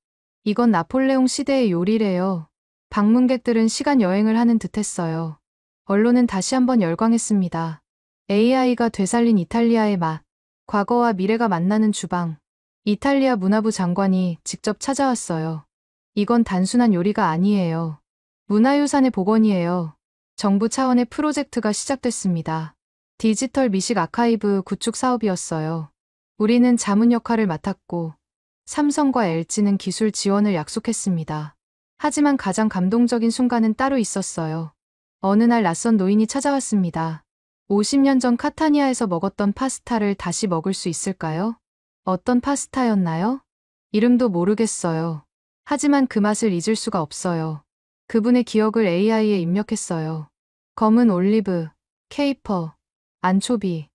이건 나폴레옹 시대의 요리래요. 방문객들은 시간 여행을 하는 듯했어요. 언론은 다시 한번 열광했습니다. AI가 되살린 이탈리아의 맛. 과거와 미래가 만나는 주방. 이탈리아 문화부 장관이 직접 찾아왔어요. 이건 단순한 요리가 아니에요. 문화유산의 복원이에요. 정부 차원의 프로젝트가 시작됐습니다. 디지털 미식 아카이브 구축 사업이었어요. 우리는 자문 역할을 맡았고 삼성과 LG는 기술 지원을 약속했습니다. 하지만 가장 감동적인 순간은 따로 있었어요. 어느 날 낯선 노인이 찾아왔습니다. 50년 전 카타니아에서 먹었던 파스타를 다시 먹을 수 있을까요? 어떤 파스타였나요? 이름도 모르겠어요. 하지만 그 맛을 잊을 수가 없어요. 그분의 기억을 AI에 입력했어요. 검은 올리브, 케이퍼, 안초비.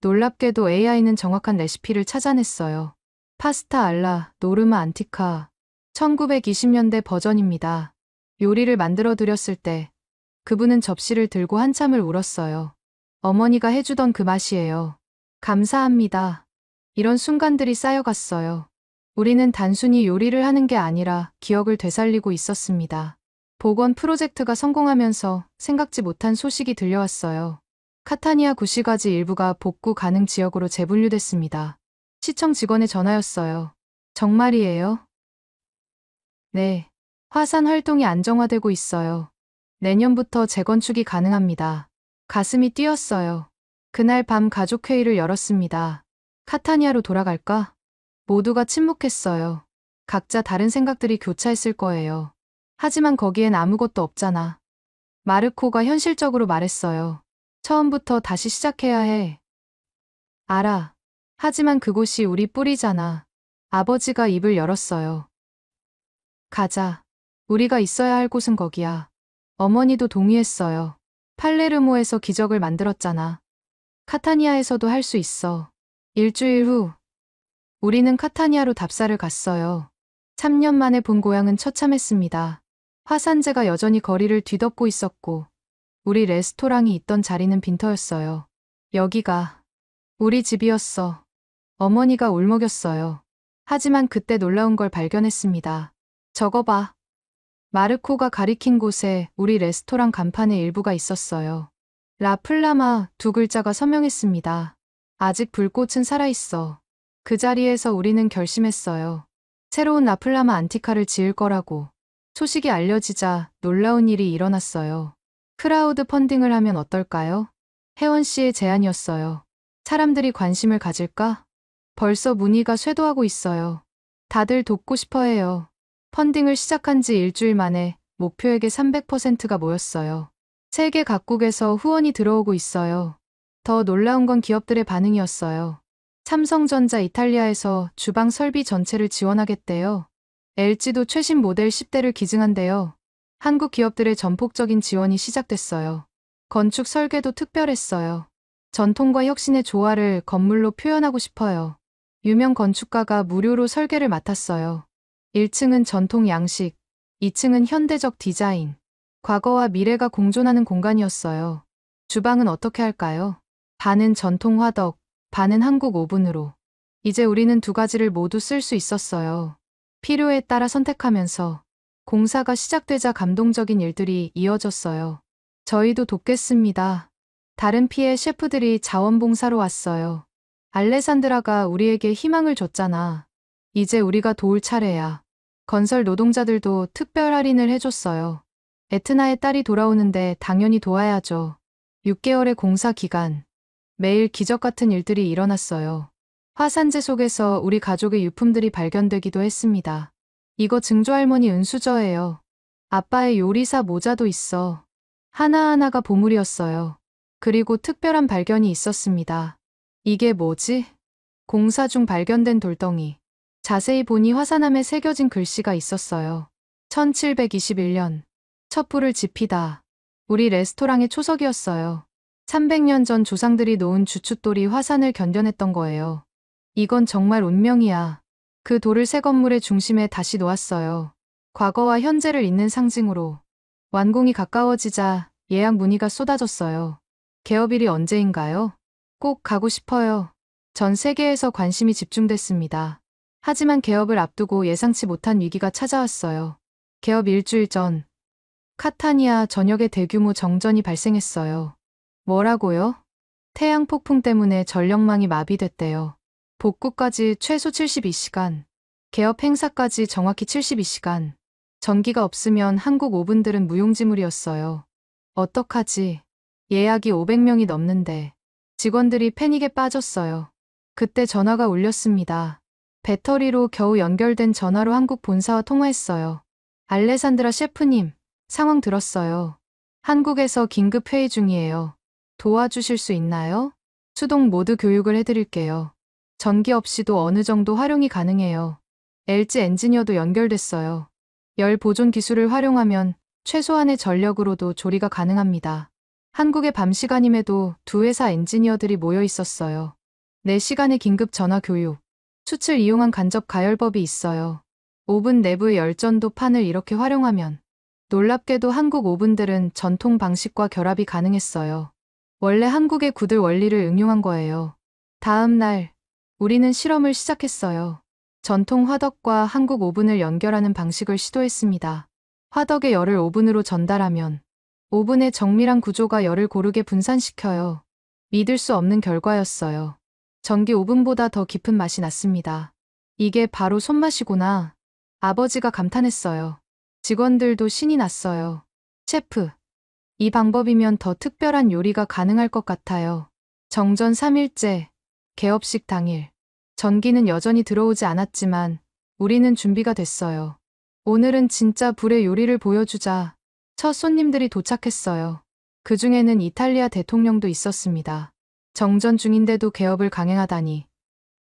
놀랍게도 AI는 정확한 레시피를 찾아냈어요. 파스타 알라 노르마 안티카. 1920년대 버전입니다. 요리를 만들어 드렸을 때 그분은 접시를 들고 한참을 울었어요. 어머니가 해주던 그 맛이에요. 감사합니다. 이런 순간들이 쌓여갔어요. 우리는 단순히 요리를 하는 게 아니라 기억을 되살리고 있었습니다. 복원 프로젝트가 성공하면서 생각지 못한 소식이 들려왔어요. 카타니아 구시가지 일부가 복구 가능 지역으로 재분류됐습니다. 시청 직원의 전화였어요. 정말이에요? 네. 화산 활동이 안정화되고 있어요. 내년부터 재건축이 가능합니다. 가슴이 뛰었어요. 그날 밤 가족회의를 열었습니다. 카타니아로 돌아갈까? 모두가 침묵했어요. 각자 다른 생각들이 교차했을 거예요. 하지만 거기엔 아무것도 없잖아. 마르코가 현실적으로 말했어요. 처음부터 다시 시작해야 해. 알아. 하지만 그곳이 우리 뿌리잖아. 아버지가 입을 열었어요. 가자. 우리가 있어야 할 곳은 거기야. 어머니도 동의했어요. 팔레르모에서 기적을 만들었잖아. 카타니아에서도 할 수 있어. 일주일 후, 우리는 카타니아로 답사를 갔어요. 3년 만에 본 고향은 처참했습니다. 화산재가 여전히 거리를 뒤덮고 있었고, 우리 레스토랑이 있던 자리는 빈터였어요. 여기가 우리 집이었어. 어머니가 울먹였어요. 하지만 그때 놀라운 걸 발견했습니다. 저거 봐. 마르코가 가리킨 곳에 우리 레스토랑 간판의 일부가 있었어요. 라플라마 두 글자가 선명했습니다. 아직 불꽃은 살아있어. 그 자리에서 우리는 결심했어요. 새로운 라플라마 안티카를 지을 거라고. 소식이 알려지자 놀라운 일이 일어났어요. 크라우드 펀딩을 하면 어떨까요? 혜원 씨의 제안이었어요. 사람들이 관심을 가질까? 벌써 문의가 쇄도하고 있어요. 다들 돕고 싶어 해요. 펀딩을 시작한 지 일주일 만에 목표액의 300%가 모였어요. 세계 각국에서 후원이 들어오고 있어요. 더 놀라운 건 기업들의 반응이었어요. 삼성전자 이탈리아에서 주방 설비 전체를 지원하겠대요. LG도 최신 모델 10대를 기증한대요. 한국 기업들의 전폭적인 지원이 시작됐어요. 건축 설계도 특별했어요. 전통과 혁신의 조화를 건물로 표현하고 싶어요. 유명 건축가가 무료로 설계를 맡았어요. 1층은 전통 양식, 2층은 현대적 디자인. 과거와 미래가 공존하는 공간이었어요. 주방은 어떻게 할까요? 반은 전통 화덕, 반은 한국 오븐으로. 이제 우리는 두 가지를 모두 쓸 수 있었어요. 필요에 따라 선택하면서 공사가 시작되자 감동적인 일들이 이어졌어요. 저희도 돕겠습니다. 다른 피해 셰프들이 자원봉사로 왔어요. 알레산드라가 우리에게 희망을 줬잖아. 이제 우리가 도울 차례야. 건설 노동자들도 특별 할인을 해줬어요. 에트나의 딸이 돌아오는데 당연히 도와야죠. 6개월의 공사 기간. 매일 기적 같은 일들이 일어났어요. 화산재 속에서 우리 가족의 유품들이 발견되기도 했습니다. 이거 증조할머니 은수저예요. 아빠의 요리사 모자도 있어. 하나하나가 보물이었어요. 그리고 특별한 발견이 있었습니다. 이게 뭐지? 공사 중 발견된 돌덩이. 자세히 보니 화산암에 새겨진 글씨가 있었어요. 1721년. 첩불을 지피다. 우리 레스토랑의 초석이었어요. 300년 전 조상들이 놓은 주춧돌이 화산을 견뎌냈던 거예요. 이건 정말 운명이야. 그 돌을 새 건물의 중심에 다시 놓았어요. 과거와 현재를 잇는 상징으로. 완공이 가까워지자 예약 문의가 쏟아졌어요. 개업일이 언제인가요? 꼭 가고 싶어요. 전 세계에서 관심이 집중됐습니다. 하지만 개업을 앞두고 예상치 못한 위기가 찾아왔어요. 개업 일주일 전, 카타니아 전역에 대규모 정전이 발생했어요. 뭐라고요? 태양 폭풍 때문에 전력망이 마비됐대요. 복구까지 최소 72시간, 개업 행사까지 정확히 72시간. 전기가 없으면 한국 오븐들은 무용지물이었어요. 어떡하지? 예약이 500명이 넘는데 직원들이 패닉에 빠졌어요. 그때 전화가 울렸습니다. 배터리로 겨우 연결된 전화로 한국 본사와 통화했어요. 알레산드라 셰프님, 상황 들었어요. 한국에서 긴급 회의 중이에요. 도와주실 수 있나요? 수동 모드 교육을 해드릴게요. 전기 없이도 어느 정도 활용이 가능해요. LG 엔지니어도 연결됐어요. 열 보존 기술을 활용하면 최소한의 전력으로도 조리가 가능합니다. 한국의 밤 시간임에도 두 회사 엔지니어들이 모여 있었어요. 4시간의 긴급 전화 교육, 수출 이용한 간접 가열법이 있어요. 오븐 내부의 열전도 판을 이렇게 활용하면 놀랍게도 한국 오븐들은 전통 방식과 결합이 가능했어요. 원래 한국의 굳을 원리를 응용한 거예요. 다음 날 우리는 실험을 시작했어요. 전통 화덕과 한국 오븐을 연결하는 방식을 시도했습니다. 화덕의 열을 오븐으로 전달하면 오븐의 정밀한 구조가 열을 고르게 분산시켜요. 믿을 수 없는 결과였어요. 전기 오븐보다 더 깊은 맛이 났습니다. 이게 바로 손맛이구나. 아버지가 감탄했어요. 직원들도 신이 났어요. 셰프, 이 방법이면 더 특별한 요리가 가능할 것 같아요. 정전 3일째, 개업식 당일. 전기는 여전히 들어오지 않았지만 우리는 준비가 됐어요. 오늘은 진짜 불의 요리를 보여주자. 첫 손님들이 도착했어요. 그 중에는 이탈리아 대통령도 있었습니다. 정전 중인데도 개업을 강행하다니.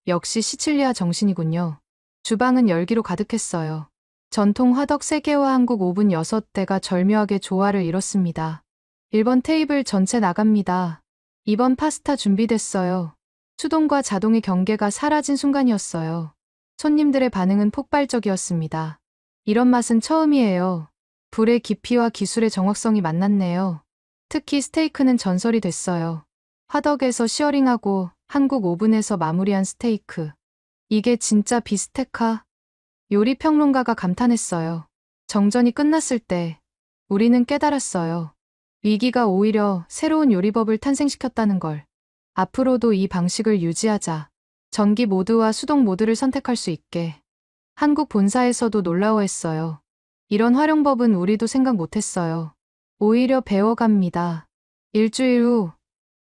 역시 시칠리아 정신이군요. 주방은 열기로 가득했어요. 전통 화덕 3개와 한국 오븐 6대가 절묘하게 조화를 이뤘습니다. 1번 테이블 전체 나갑니다. 2번 파스타 준비됐어요. 수동과 자동의 경계가 사라진 순간이었어요. 손님들의 반응은 폭발적이었습니다. 이런 맛은 처음이에요. 불의 깊이와 기술의 정확성이 만났네요. 특히 스테이크는 전설이 됐어요. 화덕에서 시어링하고 한국 오븐에서 마무리한 스테이크. 이게 진짜 비스테카? 요리 평론가가 감탄했어요. 정전이 끝났을 때 우리는 깨달았어요. 위기가 오히려 새로운 요리법을 탄생시켰다는 걸. 앞으로도 이 방식을 유지하자. 전기 모드와 수동 모드를 선택할 수 있게. 한국 본사에서도 놀라워했어요. 이런 활용법은 우리도 생각 못했어요. 오히려 배워갑니다. 일주일 후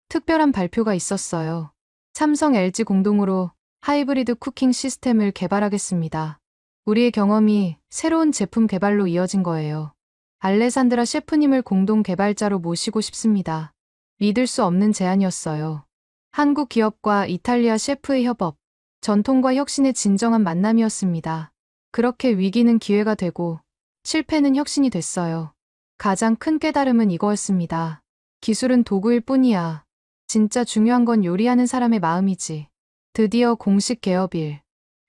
특별한 발표가 있었어요. 삼성 LG 공동으로 하이브리드 쿠킹 시스템을 개발하겠습니다. 우리의 경험이 새로운 제품 개발로 이어진 거예요. 알레산드라 셰프님을 공동 개발자로 모시고 싶습니다. 믿을 수 없는 제안이었어요. 한국 기업과 이탈리아 셰프의 협업, 전통과 혁신의 진정한 만남이었습니다. 그렇게 위기는 기회가 되고 실패는 혁신이 됐어요. 가장 큰 깨달음은 이거였습니다. 기술은 도구일 뿐이야. 진짜 중요한 건 요리하는 사람의 마음이지. 드디어 공식 개업일.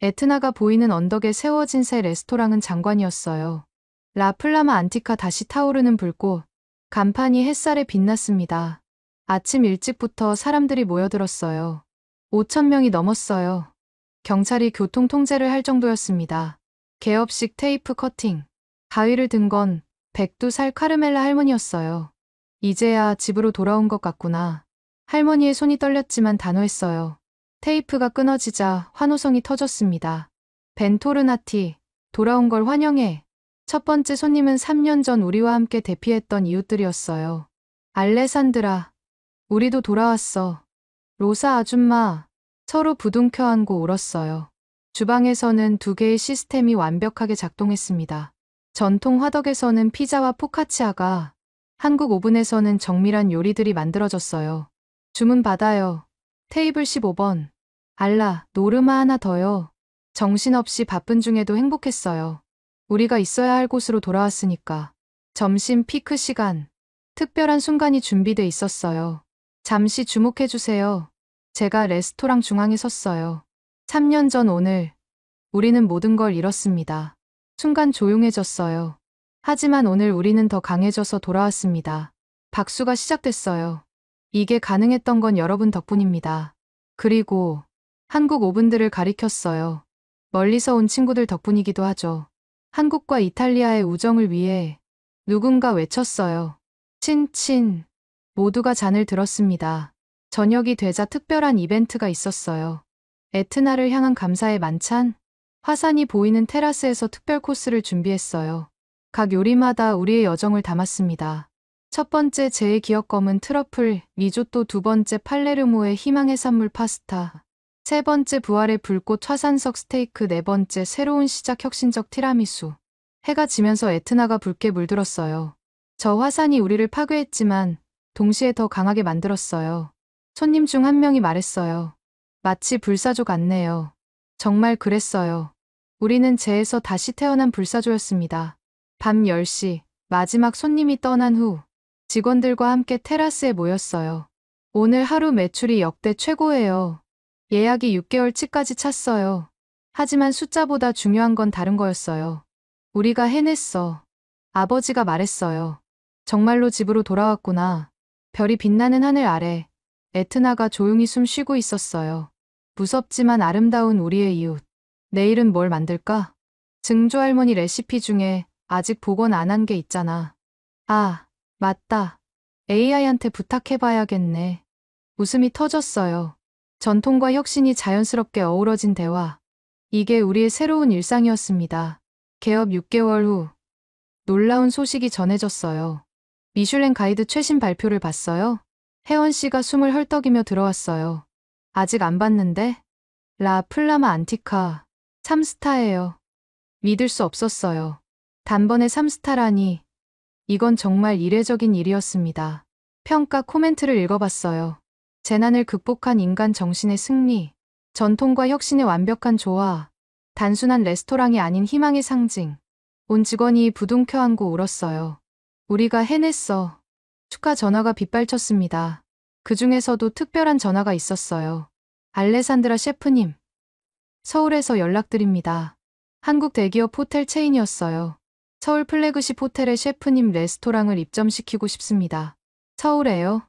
에트나가 보이는 언덕에 세워진 새 레스토랑은 장관이었어요. 라플라마 안티카 다시 타오르는 불꽃. 간판이 햇살에 빛났습니다. 아침 일찍부터 사람들이 모여들었어요. 5,000명이 넘었어요. 경찰이 교통 통제를 할 정도였습니다. 개업식 테이프 커팅. 가위를 든 건 백두살 카르멜라 할머니였어요. 이제야 집으로 돌아온 것 같구나. 할머니의 손이 떨렸지만 단호했어요. 테이프가 끊어지자 환호성이 터졌습니다. 벤토르나티, 돌아온 걸 환영해. 첫 번째 손님은 3년 전 우리와 함께 대피했던 이웃들이었어요. 알레산드라, 우리도 돌아왔어. 로사 아줌마, 서로 부둥켜 안고 울었어요. 주방에서는 2개의 시스템이 완벽하게 작동했습니다. 전통 화덕에서는 피자와 포카치아가, 한국 오븐에서는 정밀한 요리들이 만들어졌어요. 주문 받아요. 테이블 15번. 알라, 노르마 하나 더요. 정신없이 바쁜 중에도 행복했어요. 우리가 있어야 할 곳으로 돌아왔으니까. 점심 피크 시간. 특별한 순간이 준비돼 있었어요. 잠시 주목해주세요. 제가 레스토랑 중앙에 섰어요. 3년 전 오늘, 우리는 모든 걸 잃었습니다. 순간 조용해졌어요. 하지만 오늘 우리는 더 강해져서 돌아왔습니다. 박수가 시작됐어요. 이게 가능했던 건 여러분 덕분입니다. 그리고 한국 오븐들을 가리켰어요. 멀리서 온 친구들 덕분이기도 하죠. 한국과 이탈리아의 우정을 위해 누군가 외쳤어요. 친친. 모두가 잔을 들었습니다. 저녁이 되자 특별한 이벤트가 있었어요. 에트나를 향한 감사의 만찬? 화산이 보이는 테라스에서 특별 코스를 준비했어요. 각 요리마다 우리의 여정을 담았습니다. 첫 번째 제의 기억검은 트러플, 리조또, 2번째 팔레르모의 희망의 산물 파스타, 3번째 부활의 불꽃 화산석 스테이크, 4번째 새로운 시작 혁신적 티라미수. 해가 지면서 에트나가 붉게 물들었어요. 저 화산이 우리를 파괴했지만 동시에 더 강하게 만들었어요. 손님 중 한 명이 말했어요. 마치 불사조 같네요. 정말 그랬어요. 우리는 재에서 다시 태어난 불사조였습니다. 밤 10시, 마지막 손님이 떠난 후 직원들과 함께 테라스에 모였어요. 오늘 하루 매출이 역대 최고예요. 예약이 6개월치까지 찼어요. 하지만 숫자보다 중요한 건 다른 거였어요. 우리가 해냈어. 아버지가 말했어요. 정말로 집으로 돌아왔구나. 별이 빛나는 하늘 아래 에트나가 조용히 숨 쉬고 있었어요. 무섭지만 아름다운 우리의 이웃. 내일은 뭘 만들까? 증조 할머니 레시피 중에 아직 복원 안 한 게 있잖아. 아, 맞다. AI한테 부탁해봐야겠네. 웃음이 터졌어요. 전통과 혁신이 자연스럽게 어우러진 대화. 이게 우리의 새로운 일상이었습니다. 개업 6개월 후 놀라운 소식이 전해졌어요. 미슐랭 가이드 최신 발표를 봤어요? 혜원 씨가 숨을 헐떡이며 들어왔어요. 아직 안 봤는데? 라 플라마 안티카 3스타예요. 믿을 수 없었어요. 단번에 3스타라니. 이건 정말 이례적인 일이었습니다. 평가 코멘트를 읽어봤어요. 재난을 극복한 인간 정신의 승리, 전통과 혁신의 완벽한 조화, 단순한 레스토랑이 아닌 희망의 상징. 온 직원이 부둥켜 안고 울었어요. 우리가 해냈어. 축하 전화가 빗발쳤습니다. 그 중에서도 특별한 전화가 있었어요. 알레산드라 셰프님. 서울에서 연락드립니다. 한국 대기업 호텔 체인이었어요. 서울 플래그십 호텔의 셰프님 레스토랑을 입점시키고 싶습니다. 서울에요?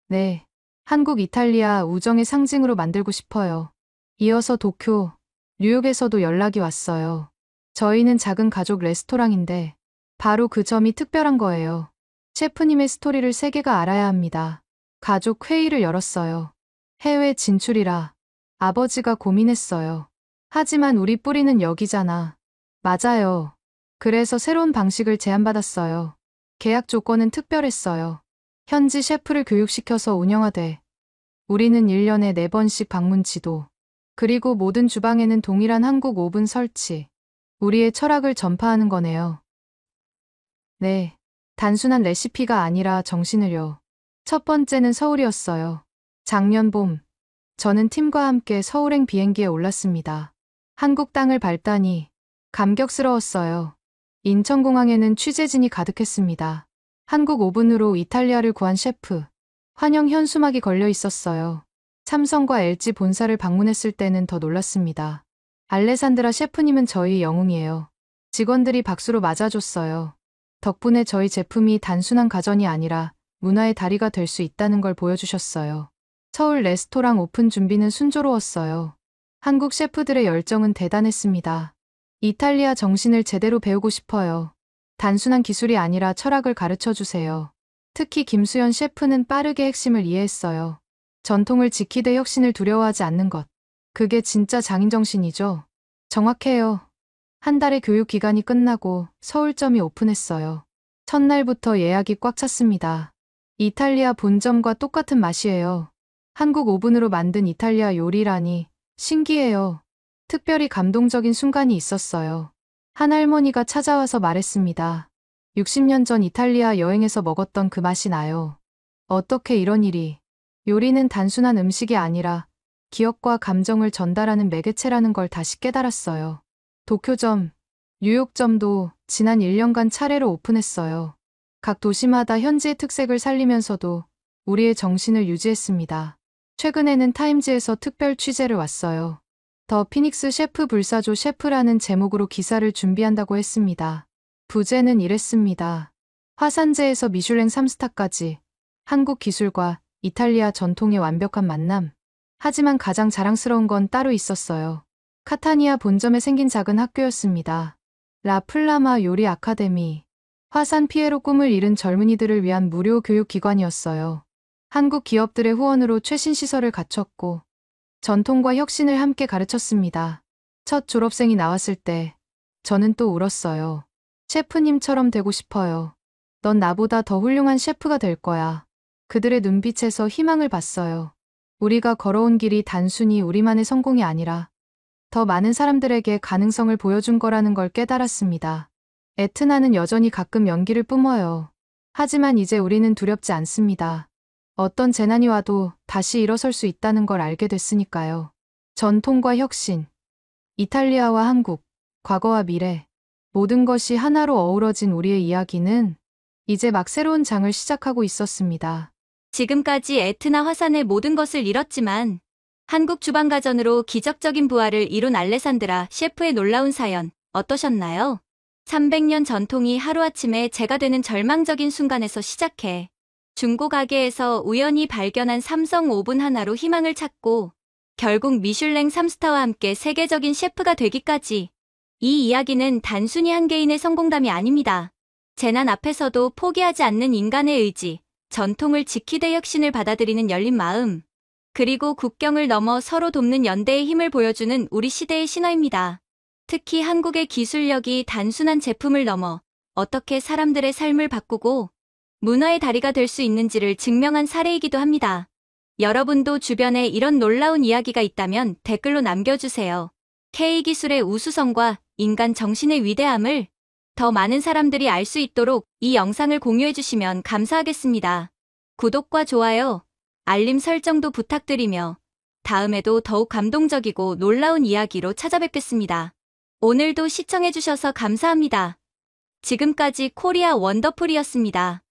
네. 한국 이탈리아 우정의 상징으로 만들고 싶어요. 이어서 도쿄, 뉴욕에서도 연락이 왔어요. 저희는 작은 가족 레스토랑인데 바로 그 점이 특별한 거예요. 셰프님의 스토리를 세계가 알아야 합니다. 가족 회의를 열었어요. 해외 진출이라 아버지가 고민했어요. 하지만 우리 뿌리는 여기잖아. 맞아요. 그래서 새로운 방식을 제안받았어요. 계약 조건은 특별했어요. 현지 셰프를 교육시켜서 운영하되 우리는 1년에 4번씩 방문 지도. 그리고 모든 주방에는 동일한 한국 오븐 설치. 우리의 철학을 전파하는 거네요. 네. 단순한 레시피가 아니라 정신을요. 첫 번째는 서울이었어요. 작년 봄, 저는 팀과 함께 서울행 비행기에 올랐습니다. 한국 땅을 밟다니 감격스러웠어요. 인천공항에는 취재진이 가득했습니다. 한국 오븐으로 이탈리아를 구한 셰프. 환영 현수막이 걸려 있었어요. 삼성과 LG 본사를 방문했을 때는 더 놀랐습니다. 알레산드라 셰프님은 저희 영웅이에요. 직원들이 박수로 맞아줬어요. 덕분에 저희 제품이 단순한 가전이 아니라 문화의 다리가 될 수 있다는 걸 보여주셨어요. 서울 레스토랑 오픈 준비는 순조로웠어요. 한국 셰프들의 열정은 대단했습니다. 이탈리아 정신을 제대로 배우고 싶어요. 단순한 기술이 아니라 철학을 가르쳐 주세요. 특히 김수연 셰프는 빠르게 핵심을 이해했어요. 전통을 지키되 혁신을 두려워하지 않는 것. 그게 진짜 장인정신이죠. 정확해요. 한 달의 교육 기간이 끝나고 서울점이 오픈했어요. 첫날부터 예약이 꽉 찼습니다. 이탈리아 본점과 똑같은 맛이에요. 한국 오븐으로 만든 이탈리아 요리라니 신기해요. 특별히 감동적인 순간이 있었어요. 한 할머니가 찾아와서 말했습니다. 60년 전 이탈리아 여행에서 먹었던 그 맛이 나요. 어떻게 이런 일이. 요리는 단순한 음식이 아니라 기억과 감정을 전달하는 매개체라는 걸 다시 깨달았어요. 도쿄점, 뉴욕점도 지난 1년간 차례로 오픈했어요. 각 도시마다 현지의 특색을 살리면서도 우리의 정신을 유지했습니다. 최근에는 타임즈에서 특별 취재를 왔어요. 더 피닉스 셰프 불사조 셰프라는 제목으로 기사를 준비한다고 했습니다. 부제는 이랬습니다. 화산재에서 미슐랭 3스타까지 한국 기술과 이탈리아 전통의 완벽한 만남. 하지만 가장 자랑스러운 건 따로 있었어요. 카타니아 본점에 생긴 작은 학교였습니다. 라 플라마 요리 아카데미. 화산 피에로 꿈을 이룬 젊은이들을 위한 무료 교육기관이었어요. 한국 기업들의 후원으로 최신 시설을 갖췄고 전통과 혁신을 함께 가르쳤습니다. 첫 졸업생이 나왔을 때 저는 또 울었어요. 셰프님처럼 되고 싶어요. 넌 나보다 더 훌륭한 셰프가 될 거야. 그들의 눈빛에서 희망을 봤어요. 우리가 걸어온 길이 단순히 우리만의 성공이 아니라 더 많은 사람들에게 가능성을 보여준 거라는 걸 깨달았습니다. 에트나는 여전히 가끔 연기를 뿜어요. 하지만 이제 우리는 두렵지 않습니다. 어떤 재난이 와도 다시 일어설 수 있다는 걸 알게 됐으니까요. 전통과 혁신, 이탈리아와 한국, 과거와 미래. 모든 것이 하나로 어우러진 우리의 이야기는 이제 막 새로운 장을 시작하고 있었습니다. 지금까지 에트나 화산의 모든 것을 잃었지만 한국 주방가전으로 기적적인 부활을 이룬 알레산드라 셰프의 놀라운 사연 어떠셨나요? 300년 전통이 하루아침에 재가 되는 절망적인 순간에서 시작해 중고 가게에서 우연히 발견한 삼성 오븐 하나로 희망을 찾고 결국 미슐랭 3스타와 함께 세계적인 셰프가 되기까지, 이 이야기는 단순히 한 개인의 성공담이 아닙니다. 재난 앞에서도 포기하지 않는 인간의 의지, 전통을 지키되 혁신을 받아들이는 열린 마음, 그리고 국경을 넘어 서로 돕는 연대의 힘을 보여주는 우리 시대의 신화입니다. 특히 한국의 기술력이 단순한 제품을 넘어 어떻게 사람들의 삶을 바꾸고 문화의 다리가 될 수 있는지를 증명한 사례이기도 합니다. 여러분도 주변에 이런 놀라운 이야기가 있다면 댓글로 남겨주세요. K기술의 우수성과 인간 정신의 위대함을 더 많은 사람들이 알 수 있도록 이 영상을 공유해주시면 감사하겠습니다. 구독과 좋아요, 알림 설정도 부탁드리며 다음에도 더욱 감동적이고 놀라운 이야기로 찾아뵙겠습니다. 오늘도 시청해주셔서 감사합니다. 지금까지 코리아 원더풀이었습니다.